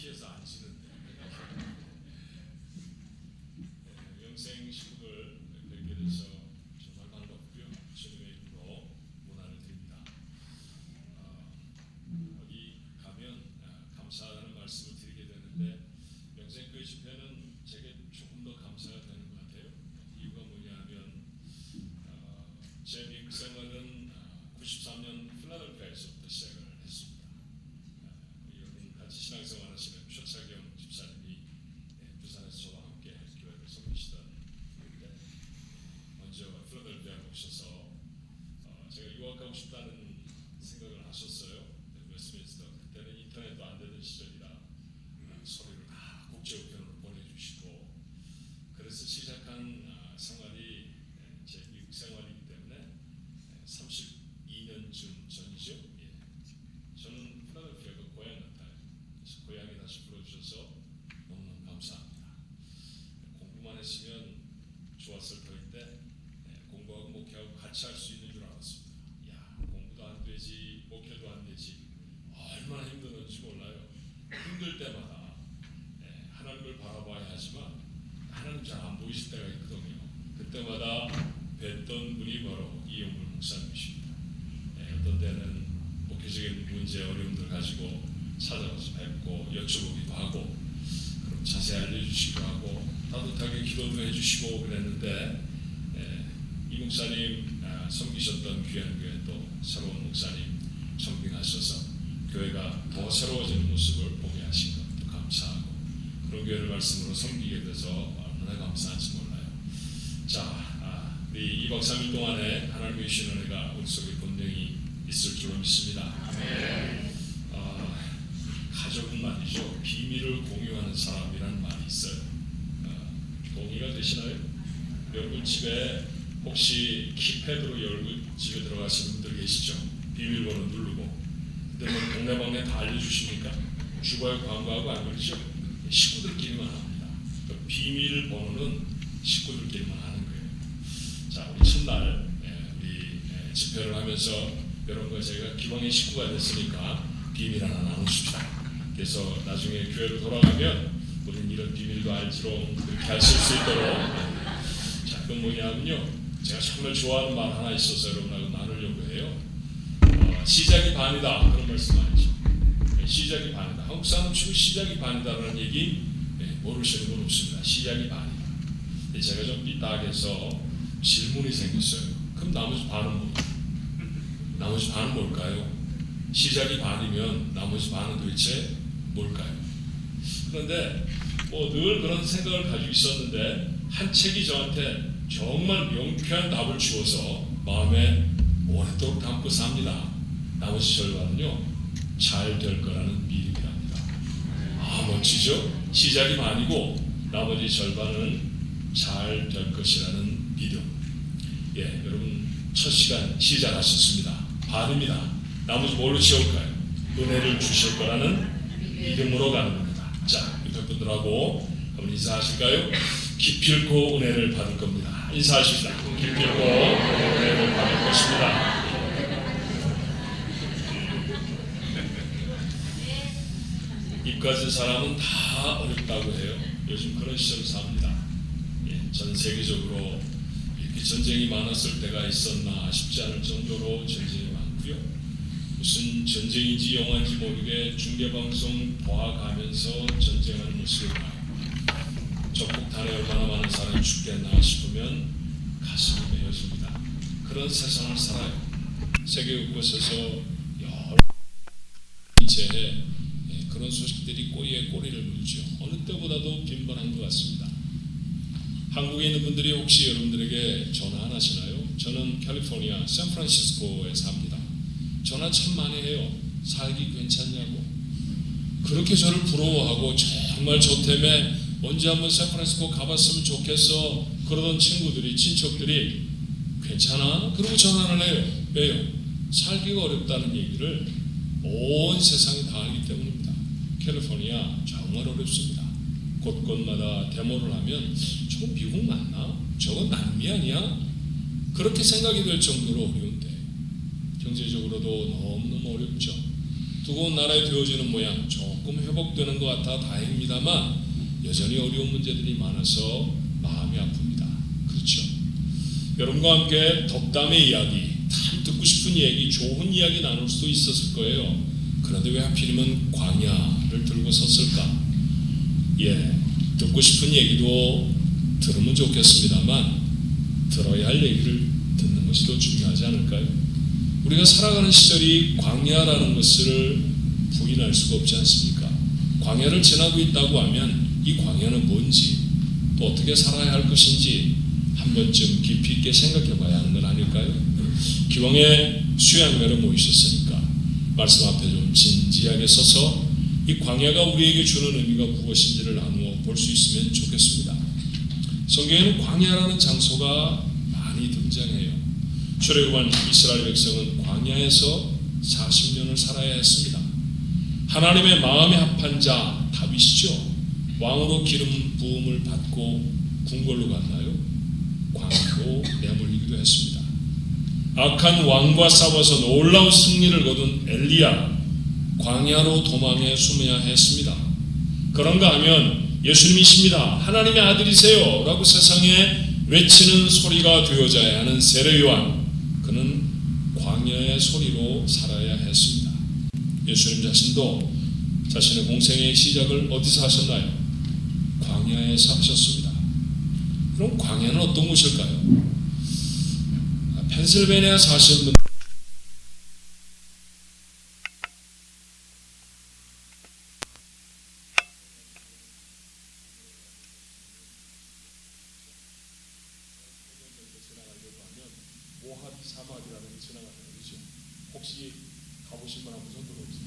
피해서 안 지는데. 영생 식구들 뵙게 돼서 정말 반갑고요. 주님의 이름으로 문안을 드립니다. 어디 가면 감사하다는 말씀을 드리게 되는데 영생교회 집회는 제게 조금 더 감사가 되는 것 같아요. 이유가 뭐냐면 제 미국 생활은 93년 필라델피아에서부터 시작을 했습니다. 여러분 같이 신앙생활 하시는 표차경 집사님이 부산에서 저와 함께 교회를 섬기시던 분인데 먼저 필라델피아에 오셔서 제가 유학하고 싶다는 생각을 하셨어요. 웨스트민스터 그때는 인터넷도 안 되던 시절이라 서류를 다 국제우편으로 보내주시고 그래서 시작한 생활이 제 미국 생활이기 때문에 32년쯤 전이죠. 예. 저는 필라델피아가 고향 같아요. 그래서 고향에 다시 불러주셔서 너무너무 감사합니다. 공부만 했으면 좋았을 터인데 공부하고 목회하고 같이 할 수 있는 줄 알았습니다. 야, 공부도 안 되지 목회도 안 되지 얼마나 힘들었는지 몰라요. 힘들 때마다 하나님을 바라봐야 하지만 하나님 잘 안 보이실 때가 있거든요. 그때마다 뵀던 분이 바로 이용물 목사님이십니다. 어떤 때는 목회적인 문제 어려움들 가지고 찾아와서 뵙고 여쭤보기도 하고 그럼 자세히 알려주시기도 하고 따뜻하게 기도도 해주시고 그랬는데 이 목사님 섬기셨던 귀한 교회 또 새로운 목사님 청빙하셔서 교회가 더 새로워지는 모습을 보게 하신 것도 감사하고 그런 교회를 말씀으로 섬기게 돼서 얼마나 감사한지 몰라요. 자, 우리 2박 3일 동안에 하나님의 주신 은혜가 우리 속에 분명히 있을 줄로 믿습니다. 가족은 말이죠. 비밀을 공유하는 사람이라는 말이 있어요. 동의가 되시나요? 여러분 집에 혹시 키패드로 열고 집에 들어가시는 분들 계시죠? 비밀번호 누르고 근데 뭐 동네방네 다 알려주십니까? 주거에 광고하고 안 그러죠? 식구들끼리만 합니다. 그 비밀번호는 식구들끼리만 하는 거예요. 자, 우리 첫날 우리 집회를 하면서 여러분과 제가 기왕의 식구가 됐으니까 비밀 하나 나누십시다. 그래서 나중에 교회로 돌아가면 우리는 이런 비밀도 알지롱 그렇게 하실 수 있도록 자, 그건 뭐냐면요. 제가 정말 좋아하는 말 하나 있어서 여러분하고 나누려고 해요. 시작이 반이다. 그런 말씀 아니죠. 시작이 반이다. 한국 사람 치고 시작이 반이다라는 얘기 모르시는 분 없습니다. 시작이 반이다. 제가 좀 삐딱해서 질문이 생겼어요. 그럼 나머지 반은 뭐예요? 나머지 반은 뭘까요? 시작이 반이면 나머지 반은 도대체 뭘까요? 그런데 뭐 늘 그런 생각을 가지고 있었는데 한 책이 저한테 정말 명쾌한 답을 주어서 마음에 오랫도록 담고 삽니다. 나머지 절반은요 잘 될 거라는 믿음이랍니다. 멋지죠? 시작이 반이고 나머지 절반은 잘 될 것이라는 믿음. 여러분 첫 시간 시작하셨습니다. 반입니다. 나머지 뭘로 채울까요? 은혜를 주실 거라는 믿음으로 가는 겁니다. 자, 옆에 분들하고 한번 인사하실까요? 기필코 은혜를 받을 겁니다. 인사하십시다. 기필코 은혜를 받을 것입니다. 이까지 사람은 다 어렵다고 해요. 요즘 그런 시절을 삽니다. 전 세계적으로 이렇게 전쟁이 많았을 때가 있었나 싶지 않을 정도로 전쟁이 많고요. 무슨 전쟁인지 영화인지 모르게 중계방송 보아가면서 전쟁하는 모습을 봐요. 적폭탄에 얼마나 많은 사람이 죽겠나 싶으면 가슴이 메어집니다. 그런 세상을 살아요. 세계 곳곳에서 여러 재해 그런 소식들이 꼬리에 꼬리를 물죠. 어느 때보다도 빈번한 것 같습니다. 한국에 있는 분들이 혹시 여러분들에게 전화 안 하시나요? 저는 캘리포니아 샌프란시스코에 삽니다. 전화 참 많이 해요. 살기 괜찮냐고. 그렇게 저를 부러워하고 정말 저 때문에 언제 한번 샌프란시스코 가봤으면 좋겠어 그러던 친구들이 친척들이 괜찮아? 그러고 전화를 해요. 왜요? 살기가 어렵다는 얘기를 온 세상이 다 알기 때문입니다. 캘리포니아 정말 어렵습니다. 곳곳마다 데모를 하면 저거 미국 맞나? 저거 남미 아니야? 그렇게 생각이 될 정도로 어려운데 경제적으로도 너무너무 어렵죠. 두고 온 나라에 되어지는 모양 좀 조금 회복되는 것 같아 다행입니다만 여전히 어려운 문제들이 많아서 마음이 아픕니다. 그렇죠? 여러분과 함께 덕담의 이야기, 참 듣고 싶은 얘기, 좋은 이야기 나눌 수도 있었을 거예요. 그런데 왜 하필이면 광야를 들고 섰을까? 듣고 싶은 얘기도 들으면 좋겠습니다만 들어야 할 얘기를 듣는 것이 더 중요하지 않을까요? 우리가 살아가는 시절이 광야라는 것을 부인할 수가 없지 않습니까? 광야를 지나고 있다고 하면 이 광야는 뭔지 또 어떻게 살아야 할 것인지 한 번쯤 깊이 있게 생각해 봐야 하는 건 아닐까요? 기왕에 수양회를 모이셨으니까 말씀 앞에 좀 진지하게 서서 이 광야가 우리에게 주는 의미가 무엇인지를 나누어 볼 수 있으면 좋겠습니다. 성경에는 광야라는 장소가 많이 등장해요. 출애굽한 이스라엘 백성은 광야에서 40년을 살아야 했습니다. 하나님의 마음에 합한 자 다윗이죠. 왕으로 기름 부음을 받고 궁궐로 갔나요? 광야로 내몰리기도 했습니다. 악한 왕과 싸워서 놀라운 승리를 거둔 엘리야 광야로 도망해 숨어야 했습니다. 그런가 하면 예수님이십니다, 하나님의 아들이세요 라고 세상에 외치는 소리가 되어져야 하는 세례 요한, 그는 광야의 소리로 살아야 했습니다. 예수님 자신도 자신의 공생의 시작을 어디서 하셨나요? 광야에서 하셨습니다. 그럼 광야는 어떤 곳일까요? 펜실베니아 사시는 분 모하비 사막이라는 게 지나가는 거죠. 혹시 가보신 분 한번 손 들어보세요.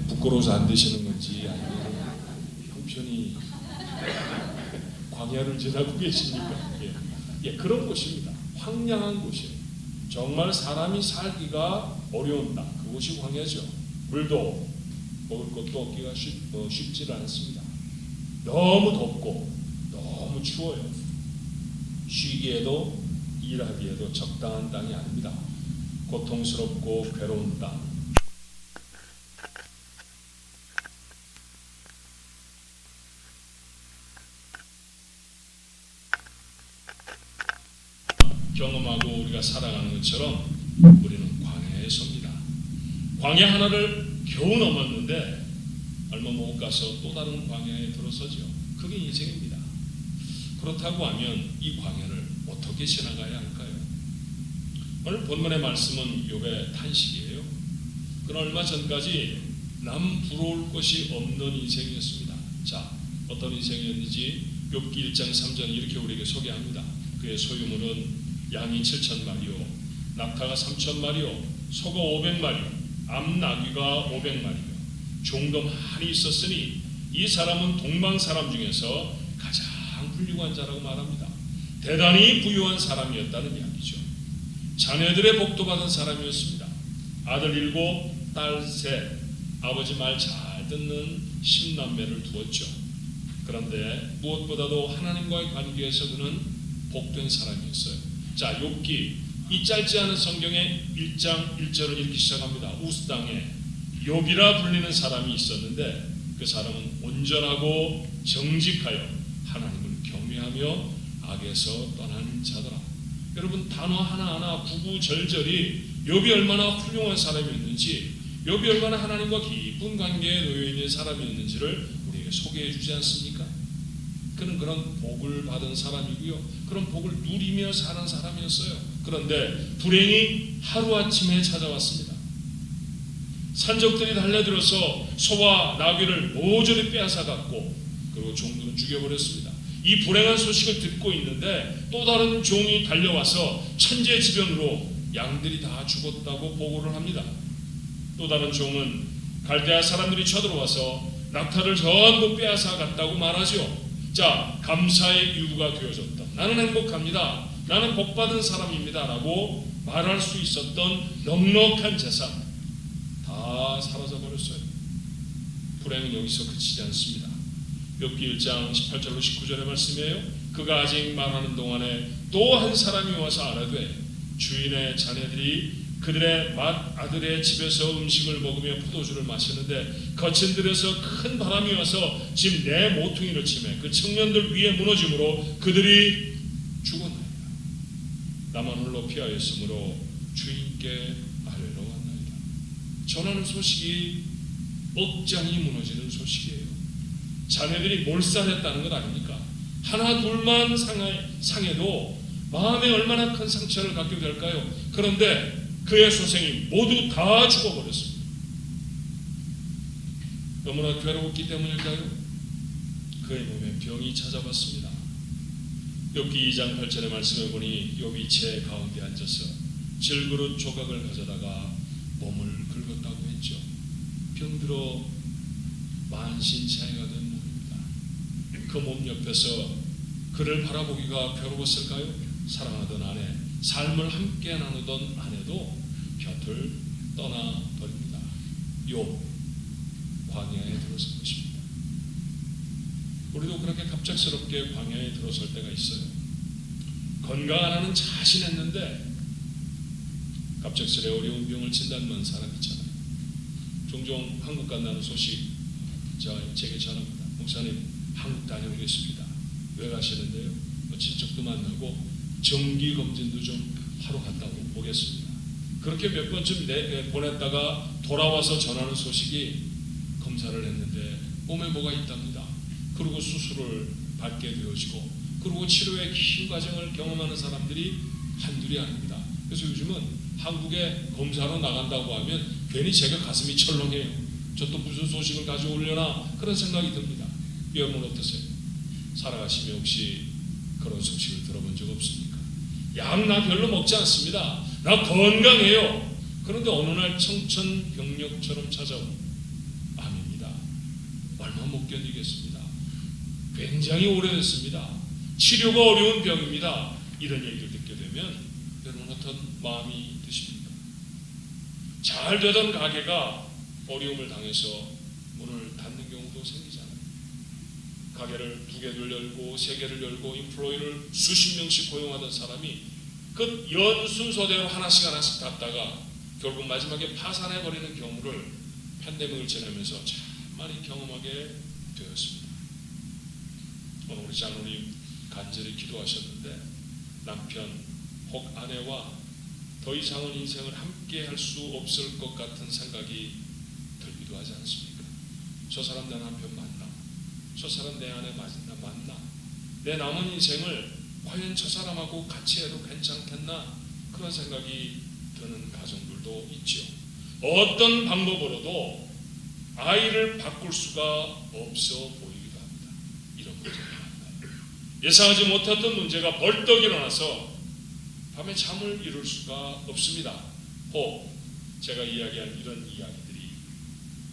부끄러워서 안 되시는 건지 아니면 형편이 광야를 지나고 계십니까? 그런 곳입니다. 황량한 곳이에요. 정말 사람이 살기가 어려운 땅, 그곳이 광야죠. 물도 먹을 것도 얻기가 쉽지 않습니다. 너무 덥고 너무 추워요. 쉬기에도 일하기에도 적당한 땅이 아닙니다. 고통스럽고 괴로운 땅. 경험하고 우리가 살아가는 것처럼 우리는 광야에 섭니다. 광야 하나를 겨우 넘었는데 얼마 못 가서 또 다른 광야에 들어서죠. 그게 인생입니다. 그렇다고 하면 이 광야를 어떻게 지나가야 할까요? 오늘 본문의 말씀은 욥의 탄식이에요. 그는 얼마 전까지 남 부러울 것이 없는 인생이었습니다. 자, 어떤 인생이었는지 욥기 1장 3절 이렇게 우리에게 소개합니다. 그의 소유물은 양이 7,000마리요, 낙타가 3,000마리요, 소가 500마리요, 암나귀가 500마리요, 종도 많이 있었으니 이 사람은 동방 사람 중에서 가장 훌륭한 자라고 말합니다. 대단히 부유한 사람이었다는 이야기죠. 자녀들의 복도 받은 사람이었습니다. 아들 7, 딸 3, 아버지 말 잘 듣는 10남매를 두었죠. 그런데 무엇보다도 하나님과의 관계에서 그는 복된 사람이었어요. 자, 욥기 이 짧지 않은 성경의 1장 1절을 이렇게 시작합니다. 우스 땅에 욥이라 불리는 사람이 있었는데 그 사람은 온전하고 정직하여 하나님을 경외하며 악에서 떠난 자더라. 여러분, 단어 하나하나 구구절절이 욥이 얼마나 훌륭한 사람이었는지, 욥이 얼마나 하나님과 깊은 관계에 놓여있는 사람이었는지를 우리에게 소개해 주지 않습니까? 그는 그런 복을 받은 사람이고요, 그런 복을 누리며 사는 사람이었어요. 그런데 불행이 하루아침에 찾아왔습니다. 산적들이 달려들어서 소와 나귀를 모조리 빼앗아갔고 그리고 종들은 죽여버렸습니다. 이 불행한 소식을 듣고 있는데 또 다른 종이 달려와서 천재지변으로 양들이 다 죽었다고 보고를 합니다. 또 다른 종은 갈대아 사람들이 쳐들어와서 낙타를 전부 빼앗아갔다고 말하죠. 자, 감사의 이유가 되어졌다. 나는 행복합니다. 나는 복받은 사람입니다 라고 말할 수 있었던 넉넉한 재산 다 사라져버렸어요. 불행은 여기서 그치지 않습니다. 욥기 1장 18절로 19절의 말씀이에요. 그가 아직 말하는 동안에 또 한 사람이 와서 아뢰되 주인의 자녀들이 그들의 아들의 집에서 음식을 먹으며 포도주를 마시는데 거친 들에서 큰 바람이 와서 집 내 모퉁이를 치매 그 청년들 위에 무너짐으로 그들이 죽었나이다. 나만 홀로 피하였으므로 주인께 아뢰러 왔나이다. 전하는 소식이 억장이 무너지는 소식이에요. 자네들이 몰살했다는 것 아닙니까? 하나 둘만 상해도 마음에 얼마나 큰 상처를 갖게 될까요? 그런데 그의 소생이 모두 다 죽어버렸습니다. 너무나 괴로웠기 때문일까요? 그의 몸에 병이 찾아왔습니다. 욥기 2장 8절의 말씀을 보니 욥이 제 가운데 앉아서 질그릇 조각을 가져다가 몸을 긁었다고 했죠. 병들어 만신창이가 된 몸입니다. 그 몸 옆에서 그를 바라보기가 괴로웠을까요? 사랑하던 아내, 삶을 함께 나누던 아내도 곁을 떠나버립니다. 욥, 광야에 들어선 것입니다. 우리도 그렇게 갑작스럽게 광야에 들어설 때가 있어요. 건강 하나는 자신했는데 갑작스레 어려운 병을 진단받은 사람 있잖아요. 종종 한국 간다는 소식 제게 전합니다. 목사님, 한국 다녀오겠습니다. 왜 가시는데요? 친척도 만나고 정기검진도 좀 하러 갔다 오겠습니다. 그렇게 몇 번쯤 보냈다가 돌아와서 전하는 소식이 검사를 했는데 몸에 뭐가 있답니다. 그리고 수술을 받게 되어지고 그리고 치료의 긴 과정을 경험하는 사람들이 한둘이 아닙니다. 그래서 요즘은 한국에 검사로 나간다고 하면 괜히 제가 가슴이 철렁해요. 저 또 무슨 소식을 가져오려나 그런 생각이 듭니다. 여러분 어떠세요? 살아가시면 혹시 그런 소식을 들어본 적 없습니까? 약 나 별로 먹지 않습니다. 나 건강해요. 그런데 어느 날 청천벽력처럼 찾아온 암입니다. 얼마 못 견디겠습니다. 굉장히 오래됐습니다. 치료가 어려운 병입니다. 이런 얘기를 듣게 되면 여러분 어떤 마음이 드십니까? 잘 되던 가게가 어려움을 당해서 문을 닫는 경우도 생기잖아요. 가게를 2개를 열고 3개를 열고 인플로이를 수십 명씩 고용하던 사람이 그 연순서대로 하나씩 닫다가 결국 마지막에 파산해버리는 경우를 팬데믹을 지나면서 참 많이 경험하게 되었습니다. 오늘 우리 장로님 간절히 기도하셨는데 남편 혹 아내와 더 이상은 인생을 함께 할 수 없을 것 같은 생각이 들기도 하지 않습니까? 저 사람 내 남편 만나, 저 사람 내 아내 만나, 내 남은 인생을 과연 저 사람하고 같이 해도 괜찮겠나 그런 생각이 드는 가정들도 있죠. 어떤 방법으로도 아이를 바꿀 수가 없어 보이기도 합니다. 이런 문제가 많아요. 예상하지 못했던 문제가 벌떡 일어나서 밤에 잠을 이룰 수가 없습니다. 혹 제가 이야기한 이런 이야기들이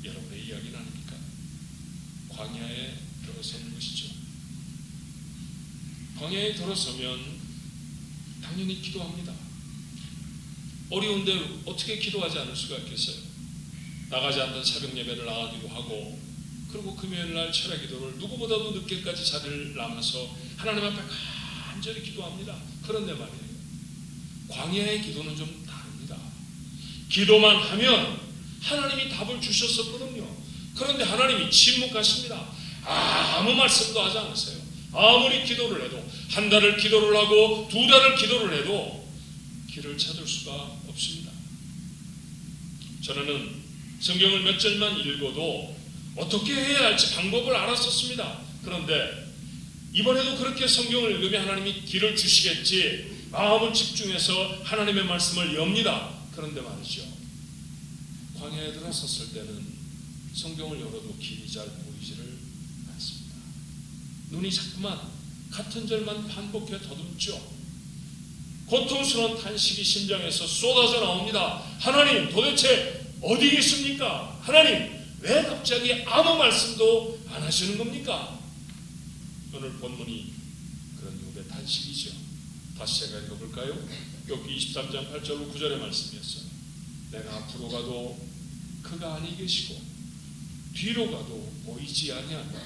여러분의 이야기는 아닙니까? 광야에 들어서는 것이죠. 광야에 들어서면 당연히 기도합니다. 어려운데 어떻게 기도하지 않을 수가 있겠어요? 나가지 않던 새벽 예배를 나가기도 하고 그리고 금요일날 철야 기도를 누구보다도 늦게까지 자리를 남아서 하나님 앞에 간절히 기도합니다. 그런데 말이에요. 광야의 기도는 좀 다릅니다. 기도만 하면 하나님이 답을 주셨었거든요. 그런데 하나님이 침묵하십니다. 아무 말씀도 하지 않으세요. 아무리 기도를 해도 한 달을 기도를 하고 2달을 기도를 해도 길을 찾을 수가 없습니다. 저는 성경을 몇 절만 읽어도 어떻게 해야 할지 방법을 알았었습니다. 그런데 이번에도 그렇게 성경을 읽으면 하나님이 길을 주시겠지 마음을 집중해서 하나님의 말씀을 엽니다. 그런데 말이죠. 광야에 들어섰을 때는 성경을 열어도 길이 잘 보이지를 않습니다. 눈이 자꾸만 같은 절만 반복해 더듬죠. 고통스러운 탄식이 심장에서 쏟아져 나옵니다. 하나님 도대체 어디 계십니까? 하나님 왜 갑자기 아무 말씀도 안 하시는 겁니까? 오늘 본문이 그런 욥의 탄식이죠. 다시 제가 읽어볼까요? 욥기 23장 8절로 9절의 말씀이었어요. 내가 앞으로 가도 그가 아니 계시고 뒤로 가도 보이지 아니하노.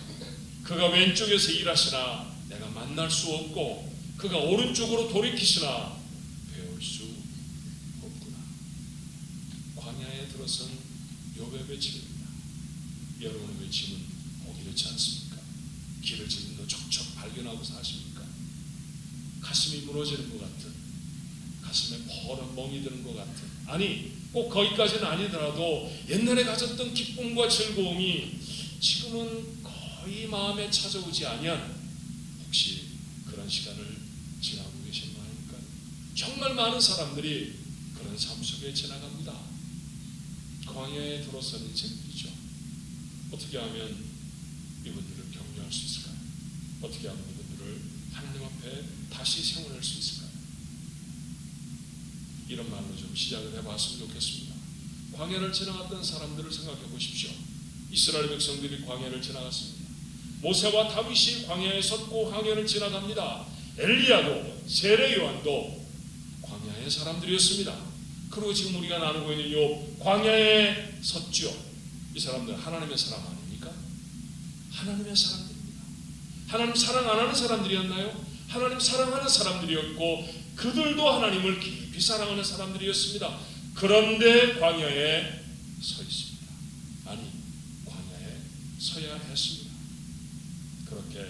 그가 왼쪽에서 일하시나 내가 만날 수 없고 그가 오른쪽으로 돌이키시나 배울 수 없구나. 그것은 욥의 외침입니다. 여러분의 외침은 보기 좋지 않습니까? 길을 지금도 척척 발견하고 사십니까? 가슴이 무너지는 것 같은, 가슴에 버럭 멍이 드는 것 같은, 아니 꼭 거기까지는 아니더라도 옛날에 가졌던 기쁨과 즐거움이 지금은 거의 마음에 찾아오지 아니한, 혹시 그런 시간을 지나고 계신 거 아닙니까? 정말 많은 사람들이 그런 삶 속에 지나갑니다. 광야에 들어선 인생들이죠. 어떻게 하면 이분들을 격려할 수 있을까요? 어떻게 하면 이분들을 하나님 앞에 다시 세워낼 수 있을까요? 이런 말로 좀 시작을 해봤으면 좋겠습니다. 광야를 지나갔던 사람들을 생각해 보십시오. 이스라엘 백성들이 광야를 지나갔습니다. 모세와 다윗이 광야에 섰고 광야를 지나갑니다. 엘리야도 세례 요한도 광야의 사람들이었습니다. 그리고 지금 우리가 나누고 있는 요 광야에 섰죠. 이 사람들 하나님의 사람 아닙니까? 하나님의 사람들입니다. 하나님 사랑 안 하는 사람들이었나요? 하나님 사랑하는 사람들이었고 그들도 하나님을 깊이 사랑하는 사람들이었습니다. 그런데 광야에 서 있습니다. 아니, 광야에 서야 했습니다. 그렇게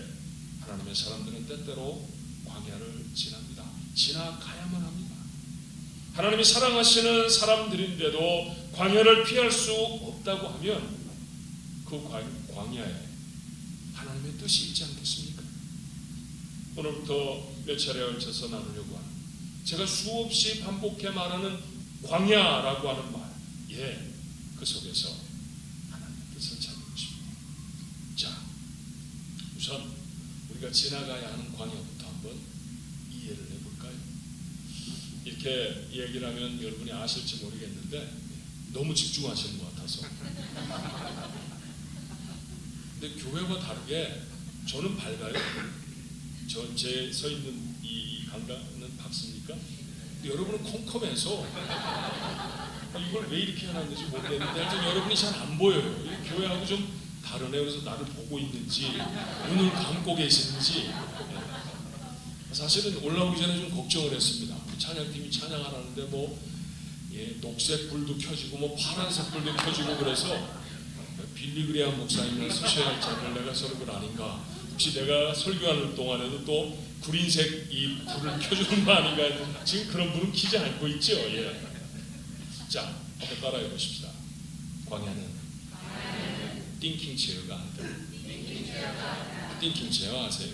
하나님의 사람들은 때때로 광야를 지납니다. 지나가야만 합니다. 하나님이 사랑하시는 사람들인데도 광야를 피할 수 없다고 하면 그 광야에 하나님의 뜻이 있지 않겠습니까? 오늘부터 몇 차례에 걸쳐서 나누려고 하는, 제가 수없이 반복해 말하는 광야라고 하는 말, 그 속에서 하나님의 뜻을 찾는 것입니다. 자, 우선 우리가 지나가야 하는 광야부터 한번 이해를 해볼까요? 이렇게 얘기를 하면 여러분이 아실지 모르겠는데 너무 집중하시는 것 같아서. 근데 교회와 다르게 저는 밝아요. 제 서 있는 이 강단은 밝습니까? 근데 여러분은 컴컴해서 이걸 왜 이렇게 해놨는지 모르겠는데 하여튼 여러분이 잘 안 보여요. 이 교회하고 좀 다르네요. 그래서 나를 보고 있는지 눈을 감고 계시는지. 사실은 올라오기 전에 좀 걱정을 했습니다. 찬양팀이 찬양하라는데 녹색 불도 켜지고 파란색 불도 켜지고 그래서 빌리그레암 목사님을 쓰셔야 할 자를 내가 설교를 아닌가, 혹시 내가 설교하는 동안에도 또 구린색 이 불을 켜주는 거 아닌가, 지금 그런 불은 켜지 않고 있죠. 자, 한번 따라해 보십시다. 광야는 띵킹 체어가 아니다. 띵킹 체어 아세요?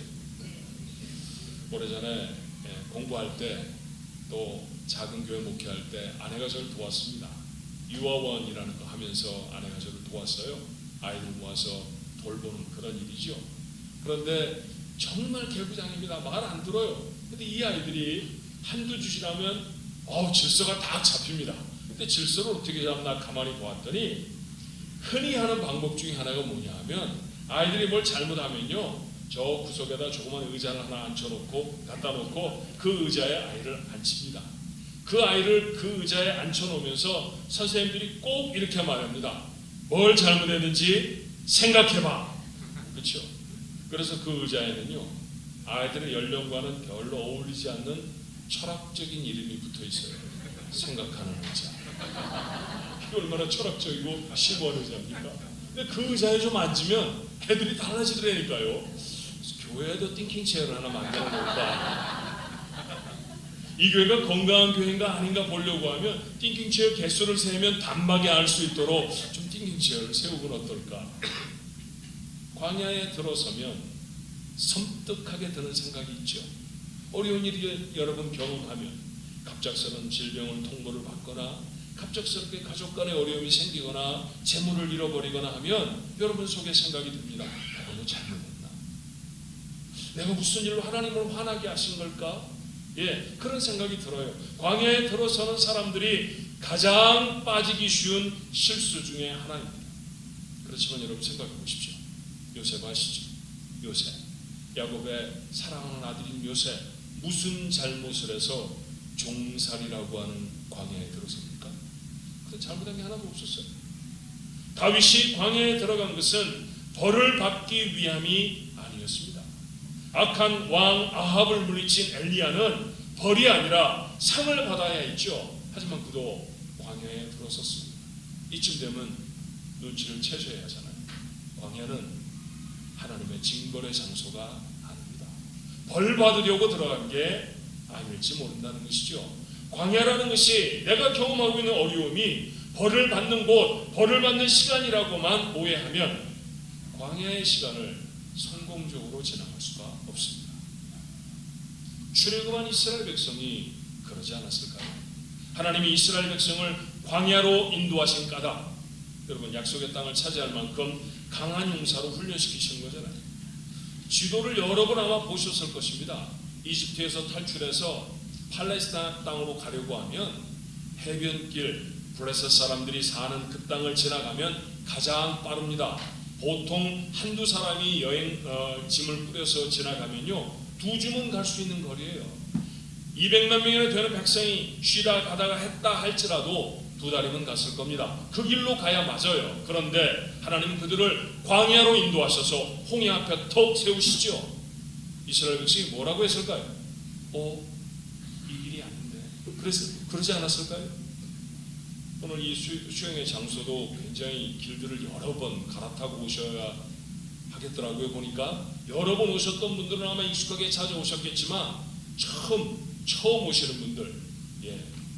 오래전에 공부할 때 또 작은 교회 목회할 때 아내가 저를 도왔습니다. 유아원이라는 거 하면서 아내가 저를 도왔어요. 아이들 모아서 돌보는 그런 일이죠. 그런데 정말 개구장입니다. 말 안 들어요. 근데 이 아이들이 한두 주시라면 질서가 다 잡힙니다. 근데 질서를 어떻게 잡나 가만히 보았더니 흔히 하는 방법 중에 하나가 뭐냐 하면, 아이들이 뭘 잘못하면요, 저 구석에다 조그만 의자를 하나 앉혀놓고 갖다 놓고 그 의자에 아이를 앉힙니다. 그 아이를 그 의자에 앉혀놓으면서 선생님들이 꼭 이렇게 말합니다. 뭘 잘못했는지 생각해봐. 그렇죠? 그래서 그 의자에는요, 아이들의 연령과는 별로 어울리지 않는 철학적인 이름이 붙어 있어요. 생각하는 의자. 이게 얼마나 철학적이고 심오한 의자입니까? 근데 그 의자에 좀 앉으면 애들이 달라지더라니까요. 교회에도 띵킹 체어를 하나 만들어 놓을까? 이 교회가 건강한 교회인가 아닌가 보려고 하면 띵킹 체어 개수를 세면 단박에 알 수 있도록 좀 띵킹 체어를 세우면 어떨까? 광야에 들어서면 섬뜩하게 드는 생각이 있죠. 어려운 일이 여러분 경험하면, 갑작스러운 질병을 통보를 받거나 갑작스럽게 가족 간의 어려움이 생기거나 재물을 잃어버리거나 하면 여러분 속에 생각이 듭니다. 내가 잘못했나? 내가 무슨 일로 하나님을 화나게 하신 걸까? 그런 생각이 들어요. 광야에 들어서는 사람들이 가장 빠지기 쉬운 실수 중에 하나입니다. 그렇지만 여러분 생각해 보십시오. 요셉 아시죠? 요셉, 야곱의 사랑하는 아들인 요셉, 무슨 잘못을 해서 종살이라고 하는 광야에 들어섭니까? 그 잘못한 게 하나도 없었어요. 다윗이 광야에 들어간 것은 벌을 받기 위함이 아니었습니다. 악한 왕 아합을 물리친 엘리야는 벌이 아니라 상을 받아야 했죠. 하지만 그도 광야에 들어섰습니다. 이쯤 되면 눈치를 채셔야 하잖아요. 광야는 하나님의 징벌의 장소가 아닙니다. 벌 받으려고 들어간 게 아닐지 모른다는 것이죠. 광야라는 것이 내가 경험하고 있는 어려움이 벌을 받는 곳, 벌을 받는 시간이라고만 오해하면 광야의 시간을 성공적으로 지나갈 수가 없습니다. 출애굽한 이스라엘 백성이 그러지 않았을까요? 하나님이 이스라엘 백성을 광야로 인도하신 까닭, 여러분 약속의 땅을 차지할 만큼 강한 용사로 훈련시키신 거잖아요. 지도를 여러 번 아마 보셨을 것입니다. 이집트에서 탈출해서 팔레스타인 땅으로 가려고 하면 해변길, 블레셋 사람들이 사는 그 땅을 지나가면 가장 빠릅니다. 보통 한두 사람이 짐을 뿌려서 지나가면요 2주면 갈 수 있는 거리예요. 200만 명이나 되는 백성이 쉬다 가다가 했다 할지라도 2달이면 갔을 겁니다. 그 길로 가야 맞아요. 그런데 하나님은 그들을 광야로 인도하셔서 홍해 앞에 턱 세우시죠. 이스라엘 백성이 뭐라고 했을까요? 이 길이 아닌데. 그래서 그러지 않았을까요? 오늘 이 수영의 장소도 굉장히 길들을 여러 번 갈아타고 오셔야 하겠더라고요. 보니까 여러 번 오셨던 분들은 아마 익숙하게 찾아오셨겠지만 처음 오시는 분들,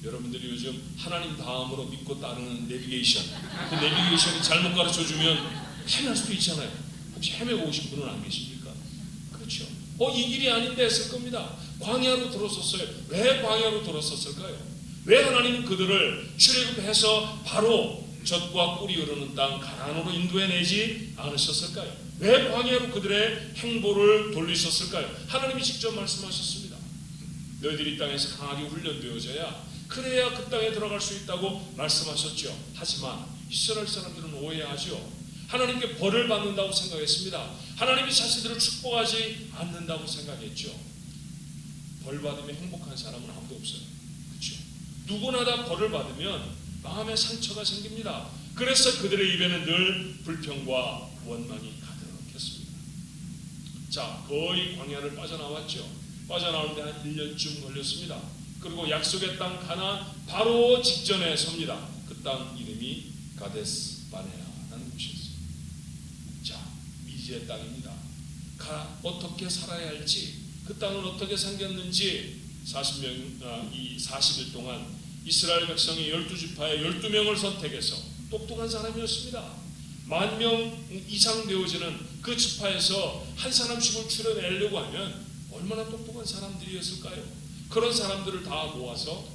여러분들이 요즘 하나님 다음으로 믿고 따르는 내비게이션, 그 내비게이션이 잘못 가르쳐주면 헤맬 수도 있잖아요. 혹시 헤매고 오신 분은 안 계십니까? 그렇죠. 이 길이 아닌데 했을 겁니다. 광야로 들어섰어요. 왜 광야로 들어섰을까요? 왜 하나님은 그들을 출애굽해서 바로 젖과 꿀이 흐르는 땅 가나안으로 인도해내지 않으셨을까요? 왜 광야로 그들의 행보를 돌리셨을까요? 하나님이 직접 말씀하셨습니다. 너희들이 이 땅에서 강하게 훈련되어져야 그래야 그 땅에 들어갈 수 있다고 말씀하셨죠. 하지만 이스라엘 사람들은 오해하죠. 하나님께 벌을 받는다고 생각했습니다. 하나님이 자신들을 축복하지 않는다고 생각했죠. 벌 받으면 행복한 사람은 아무도 없어요. 그렇죠? 누구나 다 벌을 받으면 마음에 상처가 생깁니다. 그래서 그들의 입에는 늘 불평과 원망이 가득했습니다. 자, 거의 광야를 빠져나왔죠. 빠져나오는데 한 1년쯤 걸렸습니다. 그리고 약속의 땅 가나안 바로 직전에 섭니다. 그 땅 이름이 가데스 바네아라는 곳이었어요. 자, 미지의 땅입니다. 어떻게 살아야 할지, 그 땅은 어떻게 생겼는지 40일 동안 이스라엘 백성이 12지파에 12명을 선택해서 똑똑한 사람이었습니다. 10,000명 이상 되어지는 그 지파에서 한 사람씩을 추려내려고 하면 얼마나 똑똑한 사람들이었을까요? 그런 사람들을 다 모아서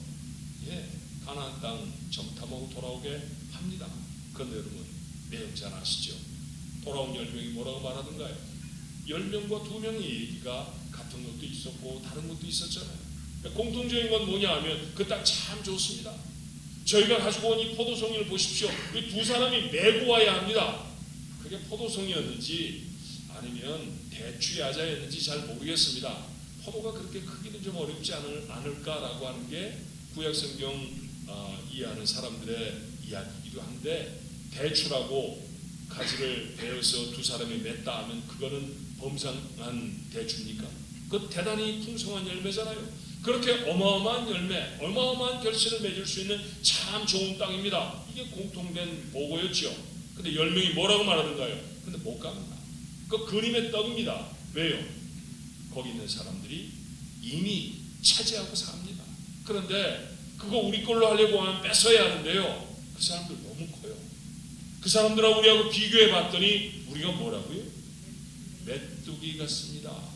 가나안 땅 정탐하고 돌아오게 합니다. 그런데 여러분 내용 잘 아시죠? 돌아온 10명이 뭐라고 말하던가요? 10명과 2명의 얘기가 같은 것도 있었고 다른 것도 있었잖아요. 공통적인 건 뭐냐 하면 그 땅 참 좋습니다. 저희가 가지고 온 이 포도송이를 보십시오. 이 두 사람이 메고 와야 합니다. 그게 포도송이였는지 아니면 대추 야자였는지 잘 모르겠습니다. 포도가 그렇게 크기는 좀 어렵지 않을까라고 하는 게 구약성경 이해하는 사람들의 이야기이기도 한데, 대추라고 가지를 베어서 두 사람이 맺다 하면 그거는 범상한 대추입니까? 그 대단히 풍성한 열매잖아요. 그렇게 어마어마한 열매, 어마어마한 결실을 맺을 수 있는 참 좋은 땅입니다. 이게 공통된 보고였죠. 근데 10명이 뭐라고 말하던가요? 근데 못 갑니다. 그 그림의 떡입니다. 왜요? 거기 있는 사람들이 이미 차지하고 삽니다. 그런데 그거 우리 걸로 하려고 하면 뺏어야 하는데요. 그 사람들 너무 커요. 그 사람들하고 우리하고 비교해 봤더니 우리가 뭐라고요? 메뚜기 같습니다.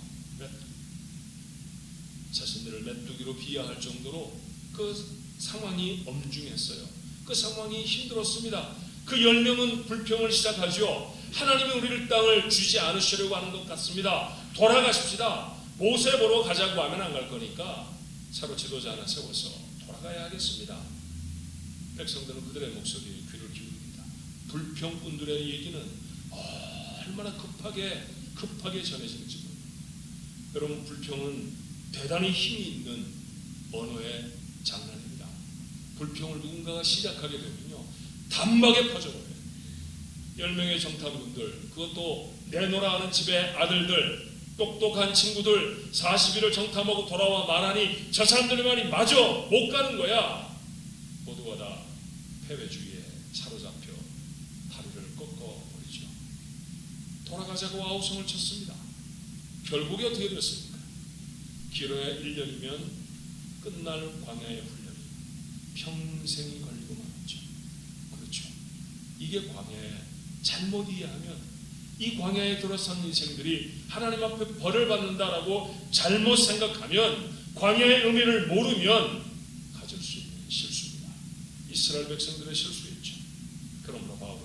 자신들을 메뚜기로 비하할 정도로 그 상황이 엄중했어요. 그 상황이 힘들었습니다. 그 10명은 불평을 시작하죠. 하나님이 우리를 땅을 주지 않으시려고 하는 것 같습니다. 돌아가십시다. 모세 보러 가자고 하면 안 갈 거니까 차로 지도자 하나 세워서 돌아가야 하겠습니다. 백성들은 그들의 목소리에 귀를 기울입니다. 불평꾼들의 얘기는 얼마나 급하게 전해지는지 모릅니다. 여러분, 불평은 대단히 힘이 있는 언어의 장난입니다. 불평을 누군가가 시작하게 되면요 단박에 퍼져버려요. 10명의 정탐꾼들, 그것도 내노라 하는 집의 아들들, 똑똑한 친구들 40일을 정탐하고 돌아와 말하니 저 사람들의 말이 맞아, 못 가는 거야. 모두가 다 패배주의에 사로잡혀 돌아가자고 아우성을 쳤습니다. 결국에 어떻게 됐습니까? 길어야 1년이면 끝날 광야의 훈련이 평생이 걸리고 말았죠. 그렇죠. 이게 광야의 잘못 이해하면 이 광야에 들어선 인생들이 하나님 앞에 벌을 받는다라고 잘못 생각하면 광야의 의미를 모르면 가질 수 있는 실수입니다. 이스라엘 백성들의 실수였죠. 그러므로 바울은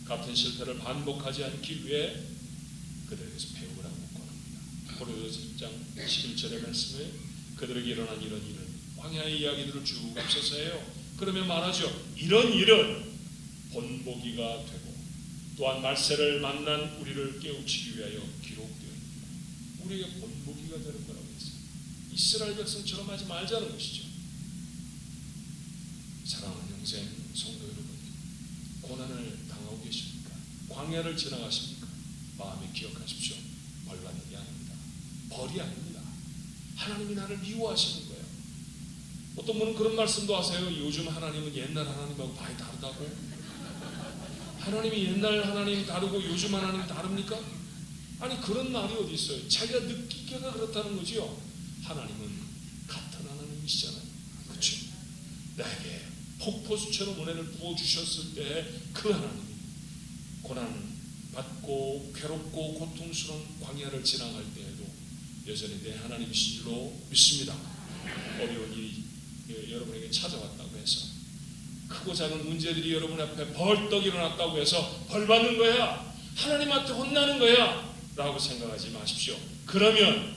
같은 실패를 반복하지 않기 위해 그들에게서 배우라고 권합니다. 고린도서 10장 11절의 말씀에 그들에게 일어난 이런 일은 광야의 이야기들을 쭉 앞서서 해요. 그러면 말하죠. 이런 일은 본보기가 되고 또한 말세를 만난 우리를 깨우치기 위하여 기록되어 있습니다. 우리에게 본보기가 되는 거라고 했어요. 이스라엘 백성처럼 하지 말자는 것이죠. 사랑하는 형제 성도 여러분, 고난을 당하고 계십니까? 광야를 지나가십니까? 마음에 기억하십시오. 벌 받는 게 아닙니다. 벌이 아닙니다. 하나님이 나를 미워하시는 거예요. 어떤 분은 그런 말씀도 하세요. 요즘 하나님은 옛날 하나님하고 많이 다르다고. 하나님이 옛날 하나님 다르고 요즘 하나님 다릅니까? 아니 그런 말이 어디 있어요. 자기가 느끼기가 그렇다는 거지요. 하나님은 같은 하나님이시잖아요. 그렇죠? 나에게 폭포수처럼 은혜를 부어주셨을 때 그 하나님이 고난 받고 괴롭고 고통스러운 광야를 지나갈 때에도 여전히 내 하나님이신 줄로 믿습니다. 어려운 일이 여러분에게 찾아왔다고 해서 크고 작은 문제들이 여러분 앞에 벌떡 일어났다고 해서 벌 받는 거야, 하나님한테 혼나는 거야 라고 생각하지 마십시오. 그러면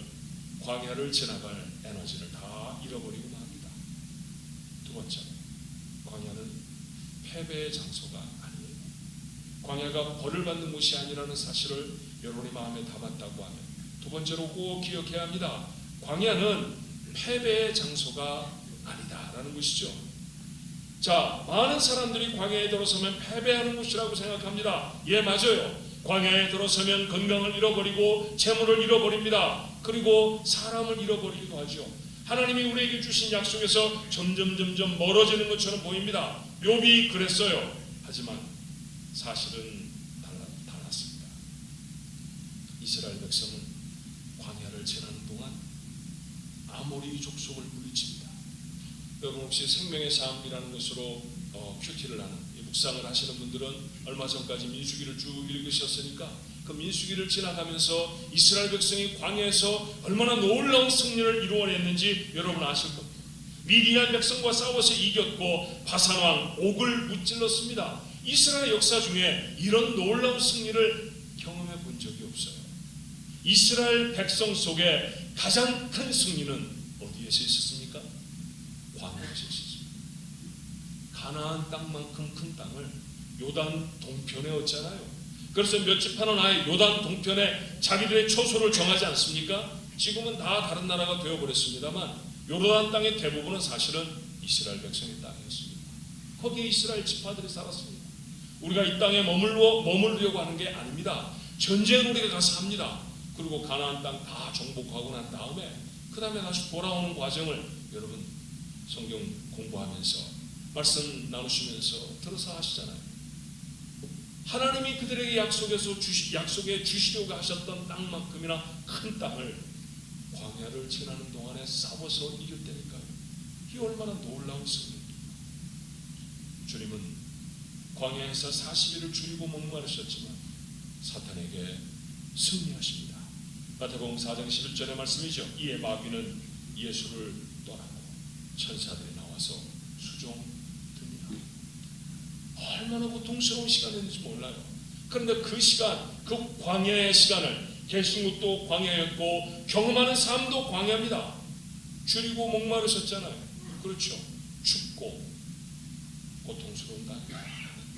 광야를 지나갈 에너지를 다 잃어버리고 맙니다. 두 번째로, 광야는 패배의 장소가 아니에요. 광야가 벌을 받는 곳이 아니라는 사실을 여러분이 마음에 담았다고 하면 두 번째로 꼭 기억해야 합니다. 광야는 패배의 장소가 아니다라는 것이죠. 자, 많은 사람들이 광야에 들어서면 패배하는 곳이라고 생각합니다. 예, 맞아요. 광야에 들어서면 건강을 잃어버리고 재물을 잃어버립니다. 그리고 사람을 잃어버리기도 하죠. 하나님이 우리에게 주신 약속에서 점점 멀어지는 것처럼 보입니다. 욥이 그랬어요. 하지만 사실은 달랐습니다. 이스라엘 백성은 광야를 지나는 동안 아모리 족속을 물리칩니다. 여러분 혹시 생명의 삶이라는 것으로 큐티를 하는 묵상을 하시는 분들은 얼마 전까지 민수기를 쭉 읽으셨으니까 그 민수기를 지나가면서 이스라엘 백성이 광야에서 얼마나 놀라운 승리를 이루어냈는지 여러분 아실 겁니다. 미디안 백성과 싸워서 이겼고 바산왕 옥을 무찔렀습니다. 이스라엘 역사 중에 이런 놀라운 승리를 경험해 본 적이 없어요. 이스라엘 백성 속에 가장 큰 승리는 어디에서 있었습니까? 광야에서 있었습니다. 가나안 땅만큼 큰 땅을 요단 동편에 얻잖아요. 그래서 몇 지파는 아예 요단 동편에 자기들의 처소를 정하지 않습니까? 지금은 다 다른 나라가 되어버렸습니다만 요단 땅의 대부분은 사실은 이스라엘 백성의 땅이었습니다. 거기에 이스라엘 지파들이 살았습니다. 우리가 이 땅에 머물려고 하는 게 아닙니다. 전쟁을 우리가 가서 합니다. 그리고 가나안 땅 다 정복하고 난 다음에 그 다음에 다시 돌아오는 과정을 여러분 성경 공부하면서 말씀 나누시면서 들어서 하시잖아요. 하나님이 그들에게 약속에 주시려고 하셨던 땅만큼이나 큰 땅을 광야를 지나는 동안에 싸워서 이겼다니까요. 이게 얼마나 놀라운 승리입니까? 주님은 광야에서 40일을 줄이고 목마르셨지만 사탄에게 승리하십니다. 마태복음 4장 11절의 말씀이죠. 이에 마귀는 예수를 떠나고 천사들이 나와서 수종듭니다. 얼마나 고통스러운 시간이었는지 몰라요. 그런데 그 시간, 그 광야의 시간을 계신 것도 광야였고 경험하는 삶도 광야입니다. 줄이고 목마르셨잖아요. 그렇죠. 춥고 고통스러운 땅.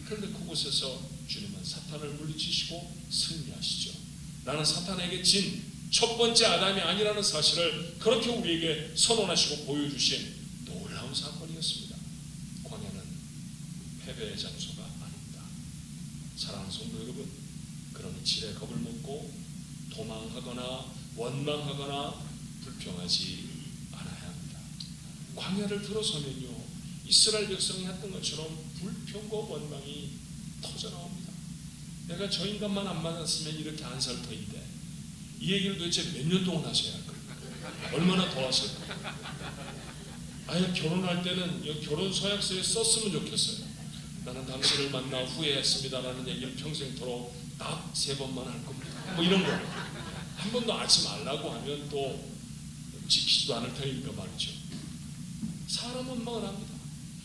그런데 그곳에서 주님은 사탄을 물리치시고 승리하시죠. 나는 사탄에게 진 첫 번째 아담이 아니라는 사실을 그렇게 우리에게 선언하시고 보여주신 놀라운 사건이었습니다. 광야는 패배의 장소가 아닙니다. 사랑하는 성도 여러분, 그런 질에 겁을 먹고 도망하거나 원망하거나 불평하지 않아야 합니다. 광야를 들어서면요, 이스라엘 백성이 했던 것처럼 불평과 원망이 터져나옵니다. 내가 저 인간만 안 만났으면 이렇게 안 살 터인데 이 얘기를 도대체 몇 년 동안 하셔야 할까요? 얼마나 더 하실까요? 아예 결혼할 때는 결혼 서약서에 썼으면 좋겠어요. 나는 당신을 만나 후회했습니다라는 얘기를 평생토록 딱 3번만 할 겁니다. 뭐 이런 거. 한 번도 하지 말라고 하면 또 지키지도 않을 테니까 말이죠. 사람은 원망을 합니다.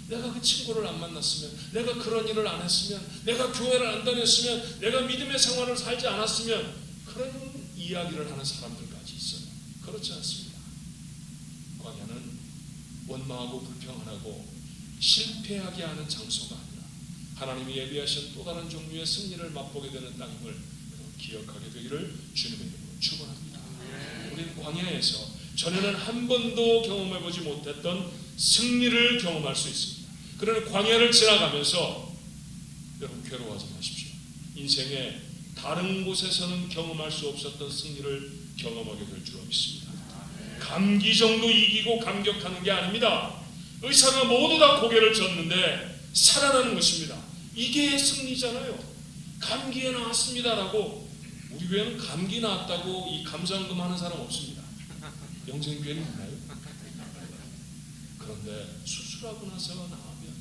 내가 그 친구를 안 만났으면, 내가 그런 일을 안 했으면, 내가 교회를 안 다녔으면, 내가 믿음의 생활을 살지 않았으면, 그런 이야기를 하는 사람들까지 있어요. 그렇지 않습니다. 광야는 원망하고 불평하고 실패하게 하는 장소가 아니라 하나님이 예비하신 또 다른 종류의 승리를 맛보게 되는 땅임을 기억하게 되기를 주님의 이름으로 축원합니다. 우리는 광야에서 전에는 한 번도 경험해보지 못했던 승리를 경험할 수 있습니다. 그러나 광야를 지나가면서 여러분 괴로워하지 마십시오. 인생의 다른 곳에서는 경험할 수 없었던 승리를 경험하게 될 줄 믿습니다. 감기 정도 이기고 감격하는 게 아닙니다. 의사가 모두 다 고개를 젓는데 살아나는 것입니다. 이게 승리잖아요. 감기에 나왔습니다라고. 우리 교회는 감기 나왔다고 이 감사헌금 하는 사람 없습니다. 영생교회는 있나요? 그런데 수술하고 나서 나오면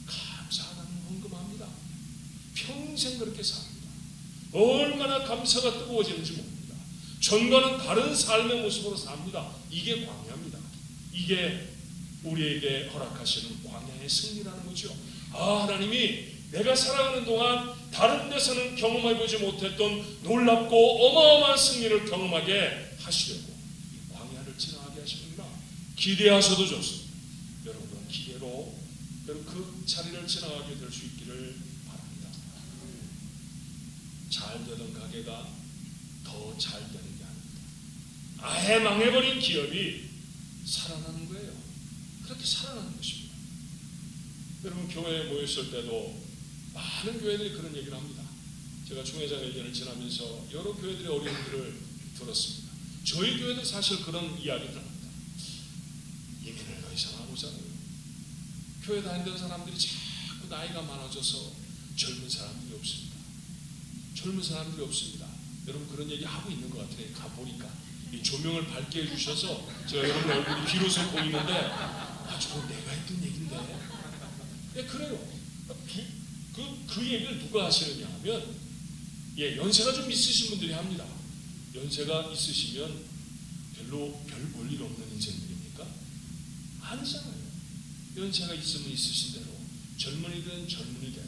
감사하다는 헌금합니다. 평생 그렇게 삽니다. 얼마나 감사가 뜨거워지는지 모릅니다. 전과는 다른 삶의 모습으로 삽니다. 이게 광야입니다. 이게 우리에게 허락하시는 광야의 승리라는 거죠. 하나님이 내가 살아가는 동안 다른 데서는 경험해보지 못했던 놀랍고 어마어마한 승리를 경험하게 하시려고 광야를 지나가게 하시는구나. 기대하셔도 좋습니다. 여러분 기대로 여러분 그 자리를 지나가게 될 수 있기를 바랍니다. 잘 되던 가게가 더 잘 되는 게 아닙니다. 아예 망해버린 기업이 살아나는 거예요. 그렇게 살아나는 것입니다. 여러분 교회에 모였을 때도 많은 교회들이 그런 얘기를 합니다. 제가 총회장 1년을 지나면서 여러 교회들의 어려움들을 들었습니다. 저희 교회도 사실 그런 이야기를 합니다. 이민을 더 이상 안 오잖아요. 교회 다니던 사람들이 자꾸 나이가 많아져서 젊은 사람들이 없습니다. 젊은 사람들이 없습니다. 여러분 그런 얘기 하고 있는 것 같아요. 가보니까 이 조명을 밝게 해주셔서 제가 여러분 얼굴이 비로소 보이는데 저건 내가 했던 얘기인데 그래요. 그 얘기를 누가 하시느냐 하면 연세가 좀 있으신 분들이 합니다. 연세가 있으시면 별 볼일 없는 인생들입니까? 아니잖아요. 연세가 있으면 있으신 대로 젊은이들은 젊은이대로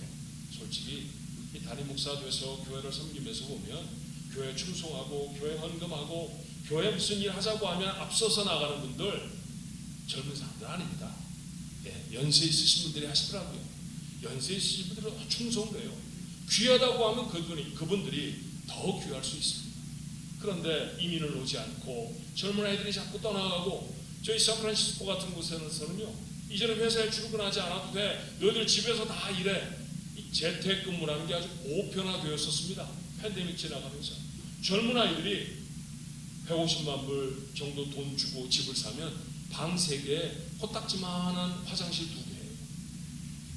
솔직히 이 담임 목사 돼서 교회를 섬기면서 보면 교회 충성하고 교회 헌금하고 교회 무슨 일 하자고 하면 앞서서 나가는 분들 젊은 사람들 아닙니다. 연세 있으신 분들이 하시더라고요. 연세 있으신 분들은 충성돼요. 귀하다고 하면 그분들이 더 귀할 수 있습니다. 그런데 이민을 오지 않고 젊은 아이들이 자꾸 떠나가고 저희 샌프란시스코 같은 곳에서는요 이제는 회사에 출근하지 않아도 돼. 너희들 집에서 다 일해. 이 재택근무라는 게 아주 보편화되었었습니다. 팬데믹 지나가면서 젊은 아이들이 150만 불 정도 돈 주고 집을 사면 방 3개에 코딱지만한 화장실 2개예요.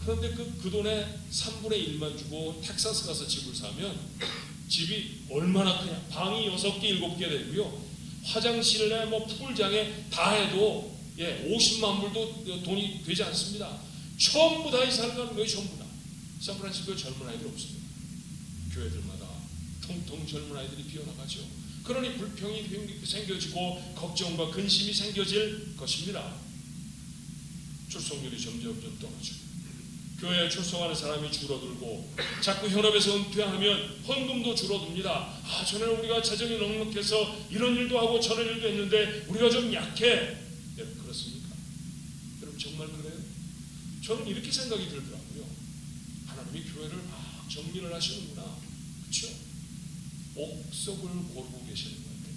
그런데 그 돈의 3분의 1만 주고 텍사스 가서 집을 사면 집이 얼마나 크냐. 방이 6개, 7개 되고요. 화장실에 풀장에 다 해도 50만 불도 돈이 되지 않습니다. 전부 다 이사를 가는 거예요. 전부 다. 샌프란시스코에 젊은 아이들 없습니다. 교회들마다 통통 젊은 아이들이 비어나가죠. 그러니 불평이 생겨지고 걱정과 근심이 생겨질 것입니다. 출석률이 점점 떨어지고 교회에 출석하는 사람이 줄어들고 자꾸 현업에서 은퇴하면 헌금도 줄어듭니다. 전에는 우리가 재정이 넉넉해서 이런 일도 하고 저런 일도 했는데 우리가 좀 약해. 여러분 그렇습니까? 여러분 정말 그래요? 저는 이렇게 생각이 들더라고요. 하나님이 교회를 막 정리를 하시는구나. 그렇죠? 옥석을 고르고 계시는 것 같아요.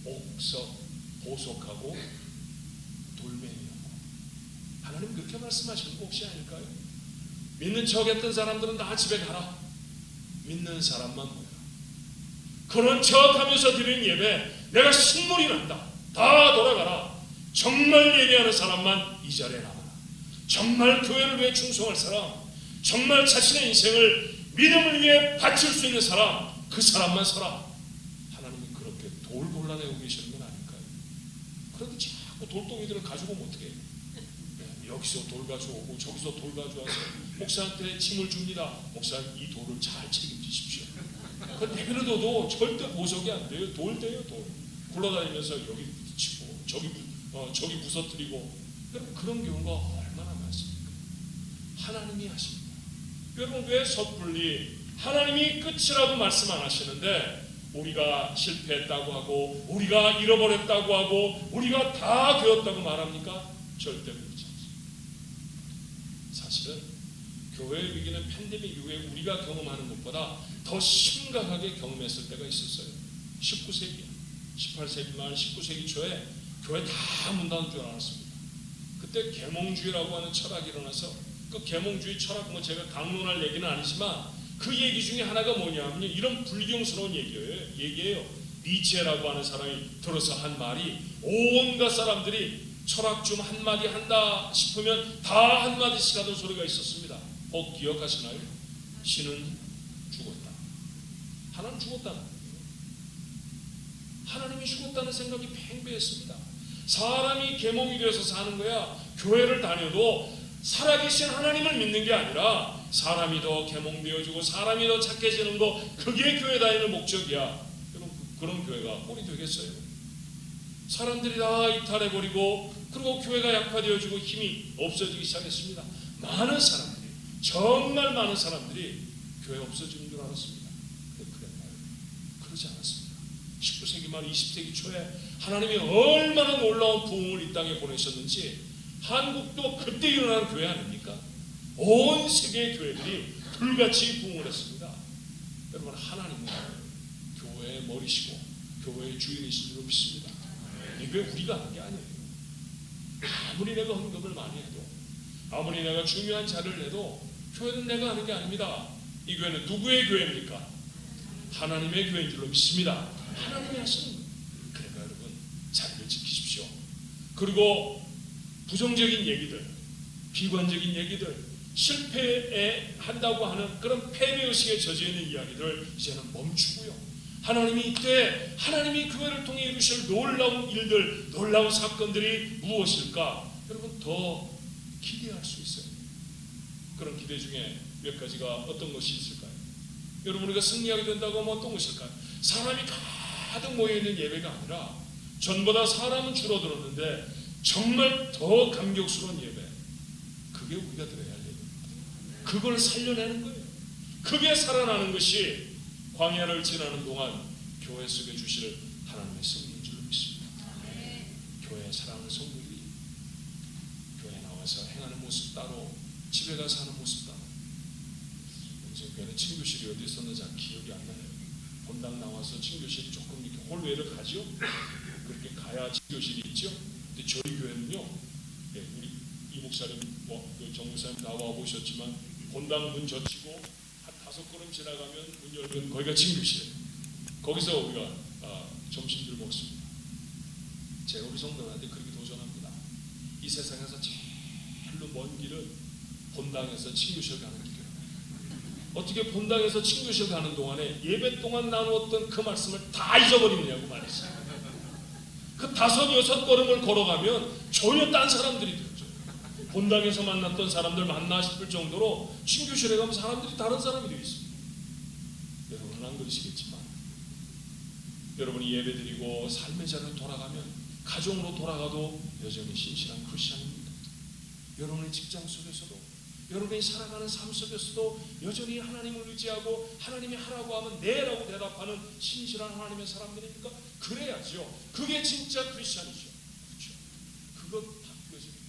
옥석, 보석하고 돌멩이하고. 하나님 그렇게 말씀하시는 거 혹시 아닐까요? 믿는 척 했던 사람들은 다 집에 가라. 믿는 사람만 모여라. 그런 척 하면서 드리는 예배 내가 신물이 난다. 다 돌아가라. 정말 예배하는 사람만 이 자리에 남아라. 정말 교회를 위해 충성할 사람, 정말 자신의 인생을 믿음을 위해 바칠 수 있는 사람, 그 사람만 서라. 하나님이 그렇게 돌 골라내고 계시는 건 아닐까요? 그런데 자꾸 돌덩이들을 가지고 오면 어떻게 해요? 여기서 돌 가져오고 저기서 돌 가져와서 목사한테 짐을 줍니다. 목사님, 이 돌을 잘 책임지십시오. 그 내버려둬도 절대 보석이 안 돼요. 돌 돼요, 돌. 굴러다니면서 여기 치고 저기 부서뜨리고. 그런 경우가 얼마나 많습니까? 하나님이 하십니다. 여러분, 왜 섣불리 하나님이 끝이라고 말씀 안 하시는데 우리가 실패했다고 하고 우리가 잃어버렸다고 하고 우리가 다 되었다고 말합니까? 절대 그렇지 않습니다. 사실은 교회의 위기는 팬데믹 이후에 우리가 경험하는 것보다 더 심각하게 경험했을 때가 있었어요. 19세기, 18세기 말 19세기 초에 교회 다 문 닫은 줄 알았습니다. 그때 계몽주의라고 하는 철학이 일어나서 그 계몽주의 철학, 제가 강론할 얘기는 아니지만 그 얘기 중에 하나가 뭐냐면요, 이런 불경스러운 얘기예요. 니체라고 하는 사람이 들어서 한 말이, 온갖 사람들이 철학 좀 한마디 한다 싶으면 다 한마디씩 하던 소리가 있었습니다. 기억하시나요? 신은 죽었다. 하나님 죽었다는 거예요. 하나님이 죽었다는 생각이 팽배했습니다. 사람이 계몽이 되어서 사는 거야. 교회를 다녀도 살아계신 하나님을 믿는 게 아니라 사람이 더 계몽되어지고 사람이 더 착해지는 거, 그게 교회 다니는 목적이야. 그런 교회가 꼴이 되겠어요? 사람들이 다 이탈해버리고 그리고 교회가 약화되어지고 힘이 없어지기 시작했습니다. 많은 사람들이, 정말 많은 사람들이 교회 없어지는 줄 알았습니다. 그랬나요? 그러지 않았습니다. 19세기 말 20세기 초에 하나님이 얼마나 놀라운 부흥을 이 땅에 보내셨는지, 한국도 그때 일어난 교회 아닙니까? 온 세계의 교회들이 불같이 부흥을 했습니다. 여러분, 하나님은 교회의 머리시고 교회의 주인이신 줄 믿습니다. 이게 우리가 하는 게 아니에요. 아무리 내가 헌금을 많이 해도, 아무리 내가 중요한 자를 해도 교회는 내가 하는 게 아닙니다. 이 교회는 누구의 교회입니까? 하나님의 교회인 줄로 믿습니다. 하나님이 하시는 거예요. 그러니까 여러분, 자리를 지키십시오. 그리고 부정적인 얘기들, 비관적인 얘기들, 실패에 한다고 하는 그런 패배의식에 젖어있는 이야기들 이제는 멈추고요. 하나님이 이때 하나님이 교회를 통해 이루실 놀라운 일들, 놀라운 사건들이 무엇일까? 여러분, 더 기대할 수 있어요. 그런 기대 중에 몇 가지가 어떤 것이 있을까요? 여러분, 우리가 승리하게 된다고 하면 어떤 것일까요? 사람이 가득 모여있는 예배가 아니라 전보다 사람은 줄어들었는데 정말 더 감격스러운 예배, 그게 우리가 드려야 할 예배입니다. 그걸 살려내는 거예요. 그게 살아나는 것이 광야를 지나는 동안 교회 속에 주실 하나님의 승리인 줄 믿습니다. 교회 사랑하는 성도들이 교회에 나와서 행하는 모습 따로, 집에 가서 하는 모습 따로. 요새 교회는 친교실이 어디 있었는지 기억이 안 나요. 본당 나와서 친교실이 조금 이렇게 홀외를 가죠. 그렇게 가야 친교실이 있죠. 근데 저희 교회는요, 우리 이 목사님, 정 목사님 나와 보셨지만 본당 문 젖히고 한 5걸음 지나가면 문 열면 거기가 친교실이에요. 거기서 우리가 점심들 먹습니다. 제가 우리 성도들한테 그렇게 도전합니다. 이 세상에서 제일로 먼 길은 본당에서 친교실 가는 길이에요. 어떻게 본당에서 친교실 가는 동안에 예배 동안 나누었던 그 말씀을 다 잊어버리느냐고 말했어요. 그 5, 6걸음을 걸어가면 전혀 딴 사람들이 되죠. 본당에서 만났던 사람들 만나 싶을 정도로 친교실에 가면 사람들이 다른 사람이 되어 있습니다. 여러분은 안 그러시겠지만, 여러분이 예배드리고 삶의 자리로 돌아가면, 가정으로 돌아가도 여전히 신실한 크리스천입니다. 여러분의 직장 속에서도, 여러분이 살아가는 삶 속에서도 여전히 하나님을 의지하고 하나님이 하라고 하면 네라고 대답하는 신실한 하나님의 사람들입니까? 그래야죠. 그게 진짜 크리스천이죠. 그렇죠. 그것 바뀌어집니다.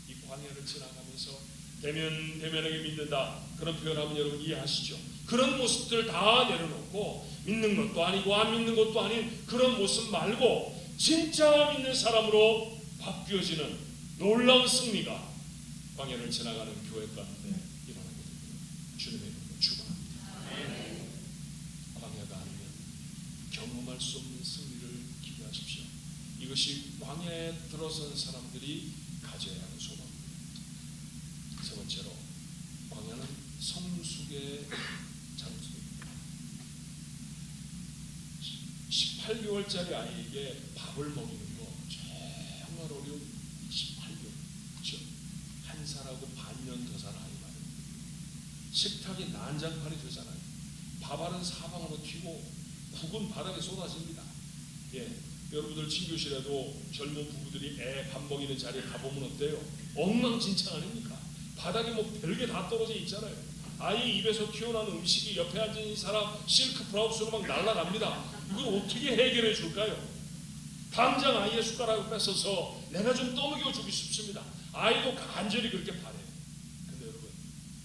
이 광야를 지나가면서 대면하게 믿는다, 그런 표현하면 여러분 이해하시죠? 그런 모습들 다 내려놓고 믿는 것도 아니고 안 믿는 것도 아닌 그런 모습 말고 진짜 믿는 사람으로 바뀌어지는 놀라운 승리가 광야를 지나가는 교회 가운데 일어나게 됩니다. 주님의 이름으로 축원합니다. 광야가 아니면 경험할 수 없는 승리를 기대하십시오. 이것이 광야에 들어선 사람들이 가져야 하는 소망입니다. 세 번째로, 광야는 성숙의 장소입니다. 18개월짜리 아이에게 밥을 먹이는 거 정말 어려운 18개월. 그렇죠? 한 살하고 반년 더 산 아이 말입니다. 식탁이 난장판이 되잖아요. 밥알은 사방으로 튀고 국은 바닥에 쏟아집니다. 예, 여러분들 친교실에도 젊은 부부들이 애 밥 먹이는 자리에 가보면 어때요? 엉망진창 아닙니까? 바닥에 뭐 별게 다 떨어져 있잖아요. 아이 입에서 튀어나오는 음식이 옆에 앉은 사람 실크 브라우스로 막 날아갑니다. 이걸 어떻게 해결해 줄까요? 당장 아이의 숟가락을 뺏어서 내가 좀 떠먹여 주고 싶습니다. 아이도 간절히 그렇게 바래요. 근데 여러분,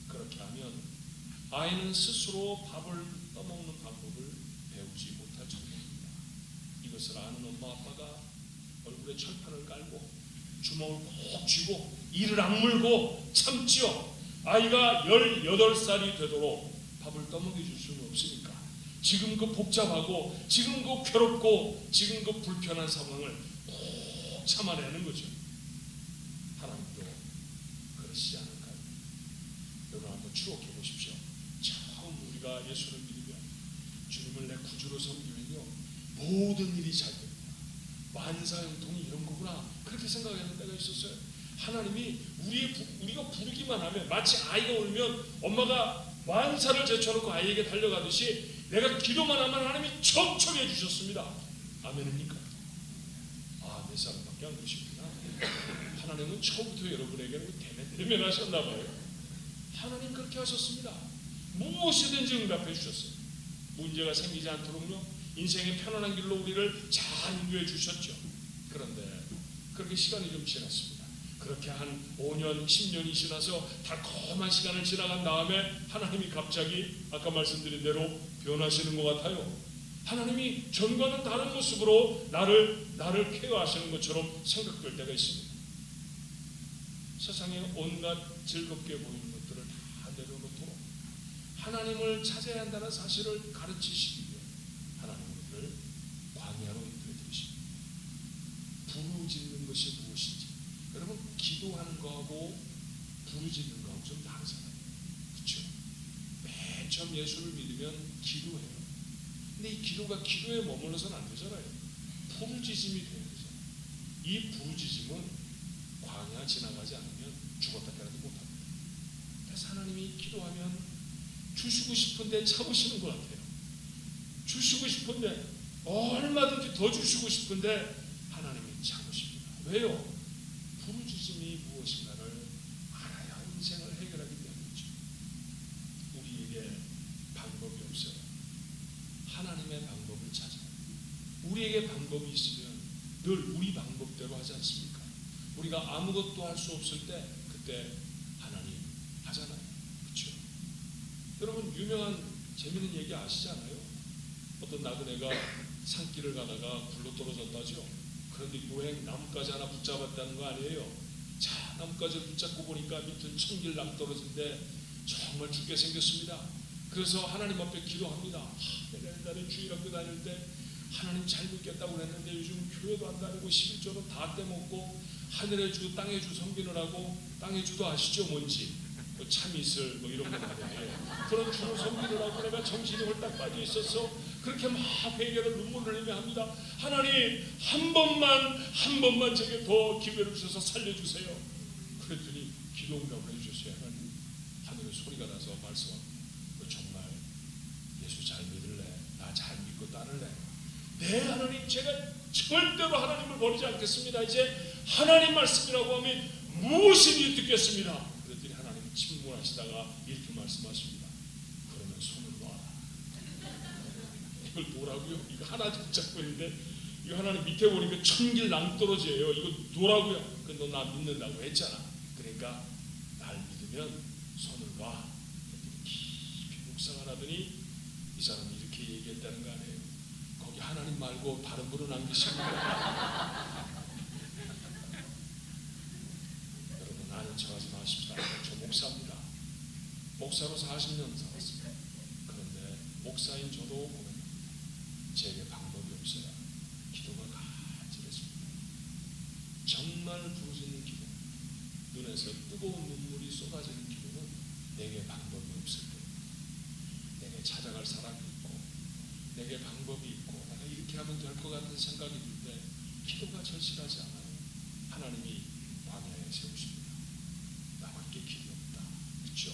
그렇게 하면 아이는 스스로 밥을 떠먹는 방법을 배우지 못할 정도입니다. 이것을 아는 엄마 아빠가 얼굴에 철판을 깔고 주먹을 콕 쥐고 이를 악물고 참지요. 아이가 18살이 되도록 밥을 떠먹여 줄 수는 없으니까 지금 그 복잡하고 지금 그 괴롭고 지금 그 불편한 상황을 꼭 참아내는 거죠. 하나님도 그러시지 않을까요? 여러분 한번 추억해 보십시오. 처음 우리가 예수를 믿으며 주님을 내 구주로 섬기면요, 모든 일이 잘 됩니다. 만사형통이 이런 거구나, 그렇게 생각하는 때가 있었어요. 하나님이 우리가 부르기만 하면, 마치 아이가 울면 엄마가 만사를 제쳐놓고 아이에게 달려가듯이 내가 기도만 하면 하나님이 척척해 주셨습니다. 아멘입니까? 아, 몇 사람밖에 안 계시구나. 하나님은 처음부터 여러분에게는 대면하셨나봐요. 하나님 그렇게 하셨습니다. 무엇이든지 응답해 주셨어요. 문제가 생기지 않도록요, 인생의 편안한 길로 우리를 잘 인도해 주셨죠. 그런데 그렇게 시간이 좀 지났습니다. 그렇게 한 5년, 10년이 지나서 달콤한 시간을 지나간 다음에 하나님이 갑자기 아까 말씀드린 대로 변하시는 것 같아요. 하나님이 전과는 다른 모습으로 나를 케어하시는 것처럼 생각될 때가 있습니다. 세상에 온갖 즐겁게 보이는 것들을 다 내려놓도록 하나님을 찾아야 한다는 사실을 가르치시기 위해 하나님은 우리를 광야로 인도해 주십니다. 부르짖는 것이 무엇인지, 여러분, 기도하는 거하고 부르짖는 거하고 좀 다르잖아요. 그렇죠? 맨 처음 예수를 믿으면 기도해요. 근데 이 기도가 기도에 머물러서는 안 되잖아요. 부르짖음이 돼야 되잖아요. 이 부르짖음은 광야 지나가지 않으면 죽었다 깨어나도 못합니다. 그래서 하나님이 기도하면 주시고 싶은데 참으시는 것 같아요. 주시고 싶은데, 얼마든지 더 주시고 싶은데 하나님이 참으십니다. 왜요? 부르짖음이 무엇인가를 알아야 인생을 해결하기 때문이죠. 우리에게 방법이 없어요. 하나님의 방법을 찾아요. 우리에게 방법이 있으면 늘 우리 방법대로 하지 않습니까? 우리가 아무것도 할 수 없을 때 그때 하나님 하잖아요. 그렇죠? 여러분, 유명한 재미있는 얘기 아시잖아요. 어떤 나그네가 산길을 가다가 굴러 떨어졌다죠. 그런데 요행 나뭇가지 하나 붙잡았다는 거 아니에요. 자, 나뭇가지를 붙잡고 보니까 밑은 천길 낭떠러진데 정말 죽게 생겼습니다. 그래서 하나님 앞에 기도합니다. 내가 옛날에 주일학교 다닐 때 하나님 잘 믿겠다고 그랬는데 요즘 교회도 안 다니고 11조는 다 떼먹고 하늘의 주 땅의 주 섬기느라고, 땅의 주도 아시죠? 뭔지 뭐 참이슬 뭐 이런 거 말이에요. 그런 주를 섬기느라고 내가 정신이 홀딱 빠져 있어서 그렇게 막 회개를 눈물을 흘리며 합니다. 하나님 한 번만 제게 더 기회를 주셔서 살려주세요. 그랬더니 기도 응답을 해주셨어요. 하나님 하늘에 소리가 나서 말씀합니다. 너 정말 예수 잘 믿을래? 나 잘 믿고 따를래? 네 하나님, 제가 절대로 하나님을 버리지 않겠습니다. 이제 하나님 말씀이라고 하면 무엇이든지 듣겠습니다. 그랬더니 하나님 침묵하시다가 이렇게 말씀하십니다. 그러면 손을 놔라. 이걸 놓으라고요? 이거 하나 붙잡고 있는데 이거 하나님 밑에 보니까 천길 낭떠러지예요. 이거 놓으라고요? 그 너 나 믿는다고 했잖아. 그러니까 날 믿으면 손을 놔. 깊이 묵상을 하더니 이 사람이 이렇게 얘기했다는 거 아니에요. 거기 하나님 말고 다른 분은 안 계십니다. 여러분, 아는 척하지 마십시다. 저 목사입니다. 목사로 40년 살았습니다. 그런데 목사인 저도 보면 제게 방법이 없어요. 기도가 간절했습니다. 정말 부르짖는 기도, 눈에서 뜨거운 눈물이 쏟아지는 기도는 내게 방법이 없어요. 방법이 있고 내가 이렇게 하면 될 것 같은 생각이 드는데 기도가 절실하지 않아요. 하나님이 광야에 세우십니다. 나밖에 길이 없다. 그렇죠?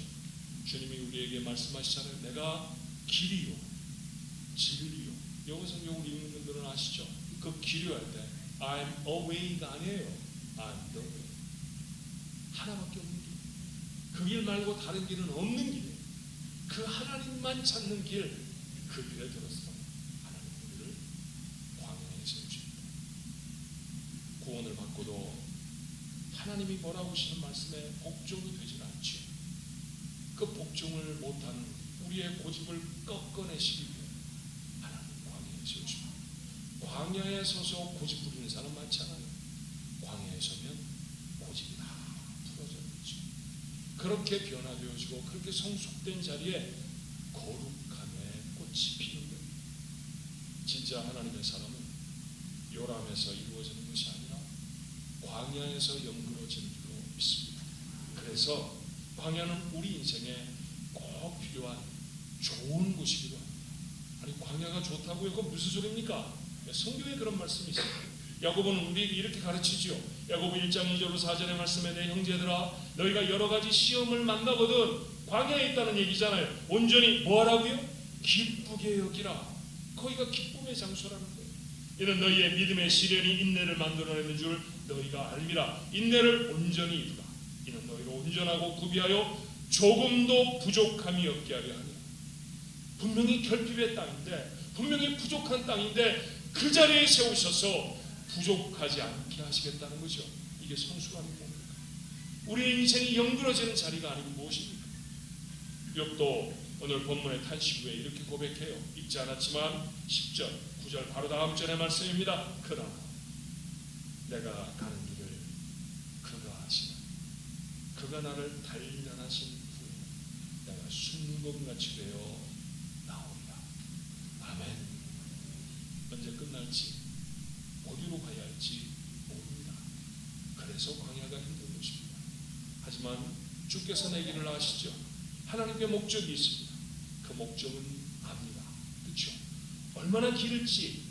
주님이 우리에게 말씀하시잖아요. 내가 길이요 진리요. 영어 성경을 읽는 분들은 아시죠? 그 길이요 할 때 I'm a way가 아니에요. I'm the way. 하나밖에 없는 길. 그 길 말고 다른 길은 없는 길이에요. 그 하나님만 찾는 길, 그 길에 들어서 하나님 우리를 광야에 세우십니다. 구원을 받고도 하나님이 뭐라고 하시는 말씀에 복종이 되질 않죠. 그 복종을 못하는 우리의 고집을 꺾어내시기 위해 하나님 광야에 세우십니다. 광야에 서서 고집 부리는 사람 많잖아요. 광야에 서면 고집이 다 풀어져 있죠. 그렇게 변화되어지고 그렇게 성숙된 자리에 거룩함의 꽃이 피는 거예요. 진짜 하나님의 사람은 요람에서 이루어지는 것이 아니라 광야에서 연그러지는 줄로 믿습니다. 그래서 광야는 우리 인생에 꼭 필요한 좋은 곳이기도 합니다. 아니 광야가 좋다고요? 그건 무슨 소리입니까? 성경에 그런 말씀이 있어요. 야고보는 우리에게 이렇게 가르치죠. 야고보 1장 2절 4절의 말씀에 대해 형제들아 너희가 여러 가지 시험을 만나거든 광야에 있다는 얘기잖아요. 온전히 뭐하라고요? 기쁘게 여기라. 거기가 기쁨의 장소라는 거예요. 이는 너희의 믿음의 시련이 인내를 만들어내는 줄 너희가 알미라. 인내를 온전히 이루라. 이는 너희를 온전하고 구비하여 조금도 부족함이 없게 하려 하니라. 분명히 결핍의 땅인데 분명히 부족한 땅인데 그 자리에 세우셔서 부족하지 않게 하시겠다는 거죠. 이게 성숙함이 뭡니까? 우리의 인생이 연그러지는 자리가 아니고 무엇입니까? 욥도 오늘 본문의 탄식 후에 이렇게 고백해요. 읽지 않았지만 10절, 9절 바로 다음 절의 말씀입니다. 그러나 내가 가는 길을 그가 아시나 그가 나를 단련하신 후에 내가 순금같이 되어 나오리라. 아멘. 언제 끝날지 어디로 가야 할지 모릅니다. 그래서 광야가 힘든 것입니다. 하지만 주께서 내기를 아시죠? 하나님의 목적이 있습니다. 그 목적은 압니다. 그렇죠? 얼마나 길을지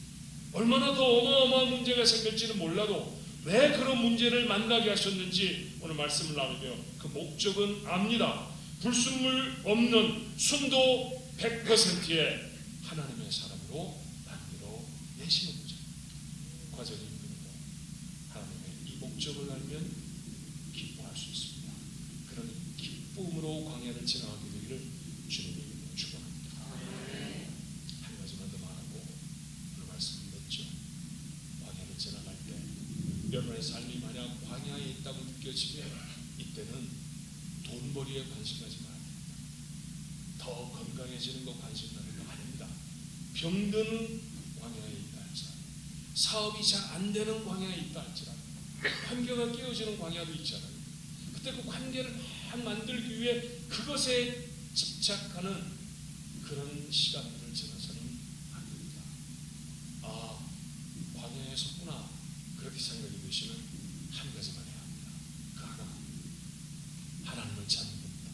얼마나 더 어마어마한 문제가 생길지는 몰라도 왜 그런 문제를 만나게 하셨는지 오늘 말씀을 나누며 그 목적은 압니다. 불순물 없는 순도 100%의 하나님의 사람으로 만들어 내시는 거죠. 과정이 힘듭니다. 하나님의 이 목적을 알면 기뻐할 수 있습니다. 그런 기쁨으로 광야를 지나가게 되기를 주님의 이름으로 축원합니다. 한 가지만 더 말하고 오늘 말씀 읽었죠. 광야를 지나갈 때 여러분의 삶이 만약 광야에 있다고 느껴지면 이때는 돈벌이에 관심 가지 말아야 됩니다. 더 건강해지는 거 관심 가는 거 아닙니다. 병드는 광야에 있다 할지라도 사업이 잘 안 되는 광야에 있다 할지라도 관계가 깨어지는 광야도 있잖아요. 그때 그 관계를 막 만들기 위해 그것에 집착하는 그런 시간들을 지나서는 안 됩니다. 아, 광야에 섰구나 그렇게 생각이 되시면 한 가지만 해야 합니다. 그 하나, 하나님을 찾는 겁니다.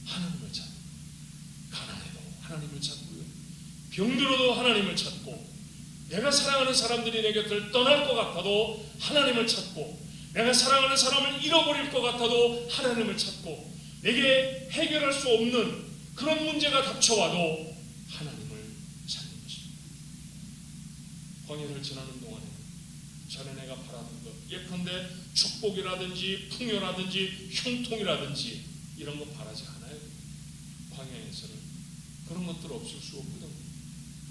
하나님을 찾는 겁니다. 가난해도 하나님을 찾고요. 병들어도 하나님을 찾고 내가 사랑하는 사람들이 내 곁을 떠날 것 같아도 하나님을 찾고 내가 사랑하는 사람을 잃어버릴 것 같아도 하나님을 찾고 내게 해결할 수 없는 그런 문제가 닥쳐와도 하나님을 찾는 것입니다. 광야를 지나는 동안에 전에 내가 바라던 것 예컨대 축복이라든지 풍요라든지 형통이라든지 이런 거 바라지 않아요. 광야에서는 그런 것들 없을 수 없거든요.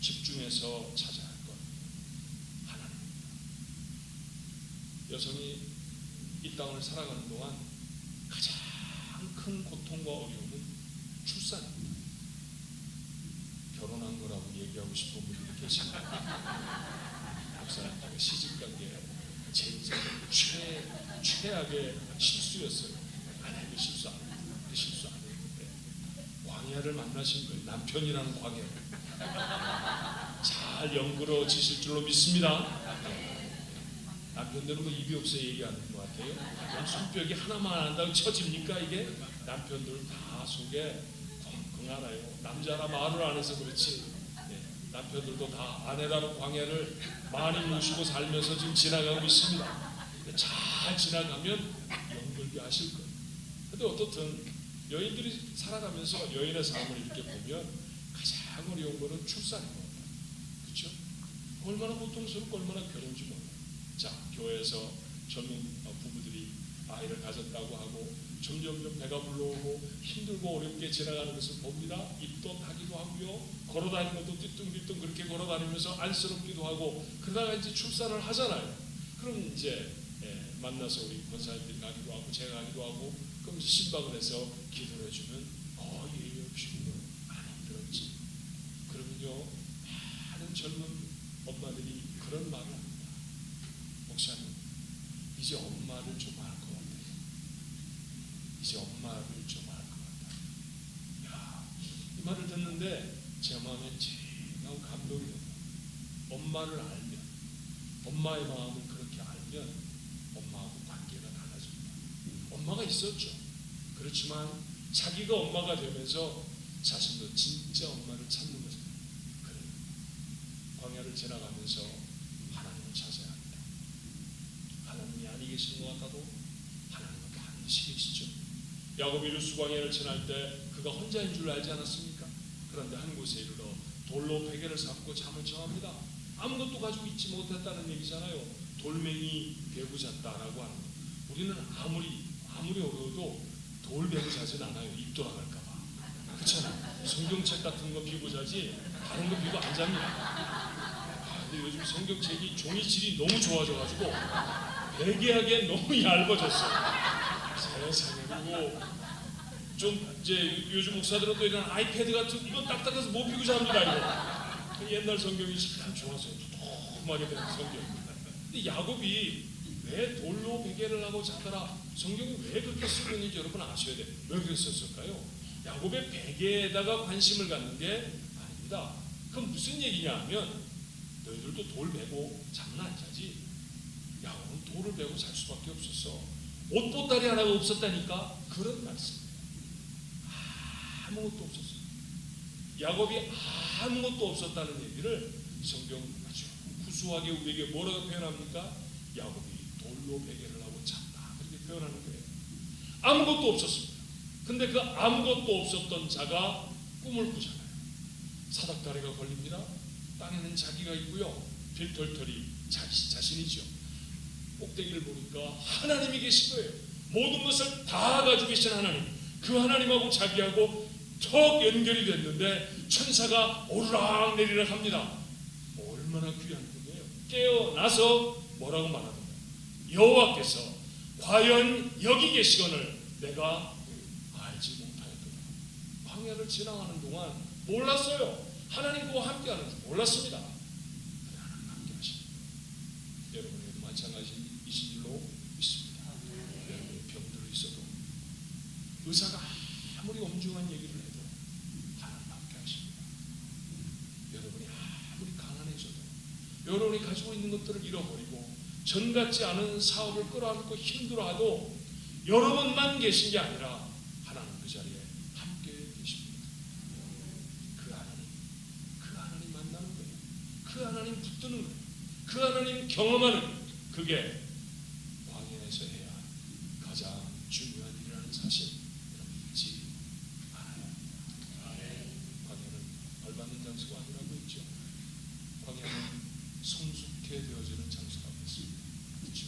집중해서 찾아야 할 것 하나님입니다. 여성이 이 땅을 살아가는 동안 가장 큰 고통과 어려움은 출산입니다. 결혼한 거라고 얘기하고 싶은 분들이 계십니다. 목사님, 시집관계 제 인생 최악의 실수였어요. 아니, 그 실수 안 했는데, 그 실수 안 했는데 광야를 만나신 거예요. 남편이라는 광야를 잘 연그러지실 줄로 믿습니다. 남편들은 뭐 입이 없어 얘기하는 것 같아요. 손뼉이 하나만 한다고 쳐집니까 이게? 남편들 다 속에 끙끙 알아요. 남자라 말을 안 해서 그렇지. 네. 남편들도 다 아내라는 광야를 많이 모시고 살면서 지금 지나가고 있습니다. 잘 지나가면 영들게 하실 거예요. 근데 어떻든 여인들이 살아가면서 여인의 삶을 이렇게 보면 가장 어려운 거는 출산인 거예요. 그렇죠? 얼마나 고통스럽고 얼마나 괴로운지 몰라요. 자, 교회에서 젊은 부부들이 아이를 가졌다고 하고 점점 배가 불러오고 힘들고 어렵게 지나가는 것을 봅니다. 입도 타기도 하고요. 걸어다니는 것도 띠뚱띠뚱 그렇게 걸어다니면서 안쓰럽기도 하고 그러다가 이제 출산을 하잖아요. 그럼 이제 만나서 우리 권사님들이 가기도 하고 제가 가기도 하고 그럼 신방을 해서 기도를 해주면 예의 없이 안 힘들었지. 그러면요 많은 젊은 엄마들이 그런 말을 합니다. 목사님 이제 엄마를 좀 알 것 같아요. 이제 엄마를 좀 알 것 같아요. 이 말을 듣는데 제 마음에 찡하고 감동이 돼요. 엄마를 알면 엄마의 마음을 그렇게 알면 엄마하고 관계가 달라집니다. 엄마가 있었죠. 그렇지만 자기가 엄마가 되면서 자신도 진짜 엄마를 찾는 거죠. 그래요. 광야를 지나가면서 하나님을 찾아야 합니다. 하나님이 아니 계신 것 같아도 하나님은 반드시 계시죠. 야곱이 루스 광야를 지날 때 그가 혼자인 줄 알지 않았습니까? 그런데 한 곳에 이르러 돌로 베개를 삼고 잠을 청합니다. 아무것도 가지고 있지 못했다는 얘기잖아요. 돌멩이 베고 잤다라고 하는 거. 우리는 아무리 어려워도 돌 베고 자진 않아요. 입 돌아갈까봐. 그렇잖아요. 성경책 같은 거 비고 자지 다른 거 비고 안 잡니다. 근데 요즘 성경책이 종이질이 너무 좋아져가지고 베개하기엔 너무 얇아졌어요. 세상에. 그리고 좀 이제 요즘 목사들은 또 이런 아이패드 같은 이거 딱딱해서 못 비고 잡니다. 이거 옛날 성경이 참 좋았어요. 도톰하게 된 성경. 근데 야곱이 왜 돌로 베개를 하고 자더라? 성경이 왜 그렇게 쓰고 있는지 여러분 아셔야 돼요. 왜 그렇게 썼을까요? 야곱의 베개에다가 관심을 갖는 게 아닙니다. 그럼 무슨 얘기냐 하면 너희들도 돌 베고 잠은 안 자지. 야곱은 돌을 베고 잘 수밖에 없었어. 옷보따리 하나가 없었다니까. 그런 말씀이에요. 아무것도 없었어요. 야곱이 아무것도 없었다는 얘기를 성경 아주 구수하게 우리에게 뭐라고 표현합니까? 야곱이 돌로 베개를 하고 잤다. 그렇게 표현하는 거예요. 아무것도 없었습니다. 근데 그 아무것도 없었던 자가 꿈을 꾸잖아요. 사닥다리가 걸립니다. 땅에는 자기가 있고요. 빌털털이 자신이죠. 꼭대기를 보니까 하나님이 계신 거예요. 모든 것을 다 가지고 계신 하나님. 그 하나님하고 자기하고 턱 연결이 됐는데 천사가 오르락 내리락 합니다. 얼마나 귀한 꿈이에요. 깨어나서 뭐라고 말하던가. 여호와께서 과연 여기 계시거늘 내가 알지 못하였더라. 광야를 지나가는 동안 몰랐어요. 하나님과 함께하는 줄 몰랐습니다. 그런데 하나님 함께 하십니다. 여러분에게도 마찬가지이신 줄로 믿습니다. 여러분이 병들어 있어도 의사가 아무리 엄중한 얘기를 해도 하나님 함께 하십니다. 여러분이 아무리 가난해져도 여러분이 가지고 있는 것들을 잃어버리고 전 같지 않은 사업을 끌어안고 힘들어하도 여러분만 계신 게 아니라 하나님 그 자리에 함께 계십니다. 그 하나님 만나는 거예요. 그 하나님 붙드는 거예요. 그 하나님 경험하는 그게 광야에서 해야 할 가장 중요한 일이라는 사실 여러분 잊지 않아야 합니다. 광야는 벌받는 장소가 아니라고 했죠. 광야는 성숙해 되어지는 장소가 됐습니다. 그렇죠?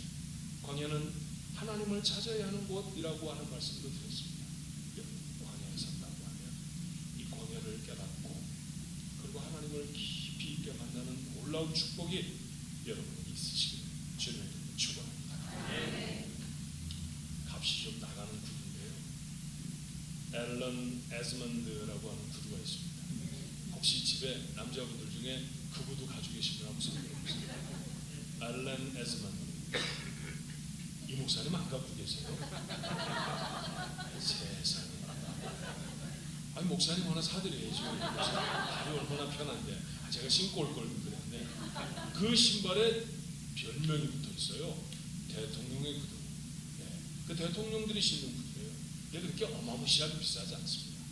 광야는 하나님을 찾아야 하는 곳이라고 하는 말씀도 드렸습니다. 여러분 광야에 산다고 하면 이 광야를 깨닫고 그리고 하나님을 깊이 있게 만나는 놀라운 축복이 여러분에게 있으시기를 주님의 이름으로 축원합니다. 값이 좀 나가는 구두인데요. 앨런 에즈먼드라고 하는 구두가 있습니다. 혹시 집에 남자분들 중에 그 구두 가지고 계신 분 한번 손들어 보세요. 앨런 에즈먼드. 이 목사님 안 갖고 계세요? 세상에. 아니 목사님 하나 사드려야죠. 발이 얼마나 편한데. 제가 신고 올 걸 그랬는데 그 신발에 별명이 붙어 있어요. 대통령의 구두. 그 대통령들이 신는 구두예요. 근데 그렇게 어마무시하게 비싸지 않습니다.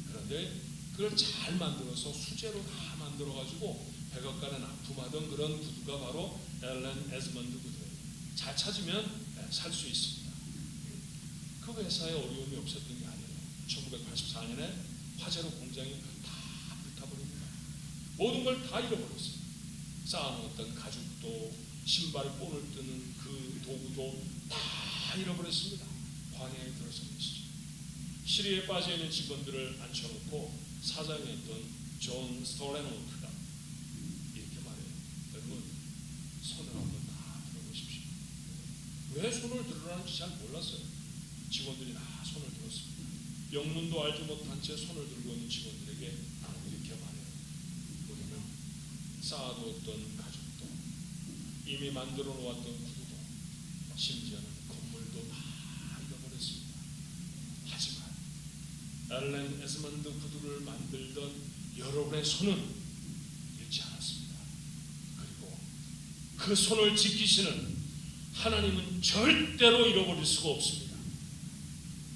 그런데 그걸 잘 만들어서 수제로 다 만들어가지고 백악관에 납품하던 그런 구두가 바로 앨런 에즈먼드 구두예요. 잘 찾으면 살 수 있습니다. 그 회사에 어려움이 없었던 게 아니에요. 1984년에 화재로 공장이 다 불타버립니다. 모든 걸 다 잃어버렸어요. 쌓아놓았던 가죽도 신발 본을 뜨는 그 도구도 다 잃어버렸습니다. 광야에 들어선 것이죠. 시리에 빠져있는 직원들을 앉혀놓고 사장이었던 존 스톨레노트가 이렇게 말해요. 여러분, 손을 한번 다 들어보십시오. 왜 손을 들으라는지 잘 몰랐어요. 직원들이 다 손을 들었습니다. 영문도 알지 못한 채 손을 들고 있는 직원들에게 이렇게 말해요. 우리는 쌓아두었던 가죽도, 이미 만들어 놓았던 구두도, 심지어는 건물도 다 잃어버렸습니다. 하지만 앨런 에즈먼드 구두를 만들던 여러분의 손은 잃지 않았습니다. 그리고 그 손을 지키시는 하나님은 절대로 잃어버릴 수가 없습니다.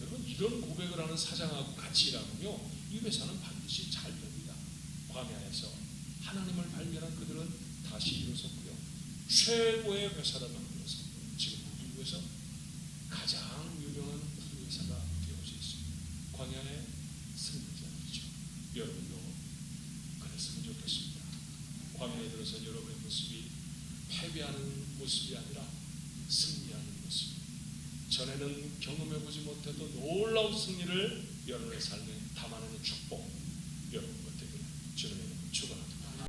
여러분, 이런 고백을 하는 사장하고 같이 일하면요, 이 회사는 반드시 잘 됩니다. 광야에서 하나님을 발견한 그들은 다시 일어섰고요, 최고의 회사를 만들어서 지금 미국에서 가장 유명한 구두 회사가 되어져 있습니다. 광야의 승리자이죠. 여러분도 그랬으면 좋겠습니다. 광야에 들어선 여러분의 모습이 패배하는 모습이 아니라 승리하는 모습. 전에는 경험해보지 못해도 놀라운 승리를 여러분의 삶에 담아내는 축복.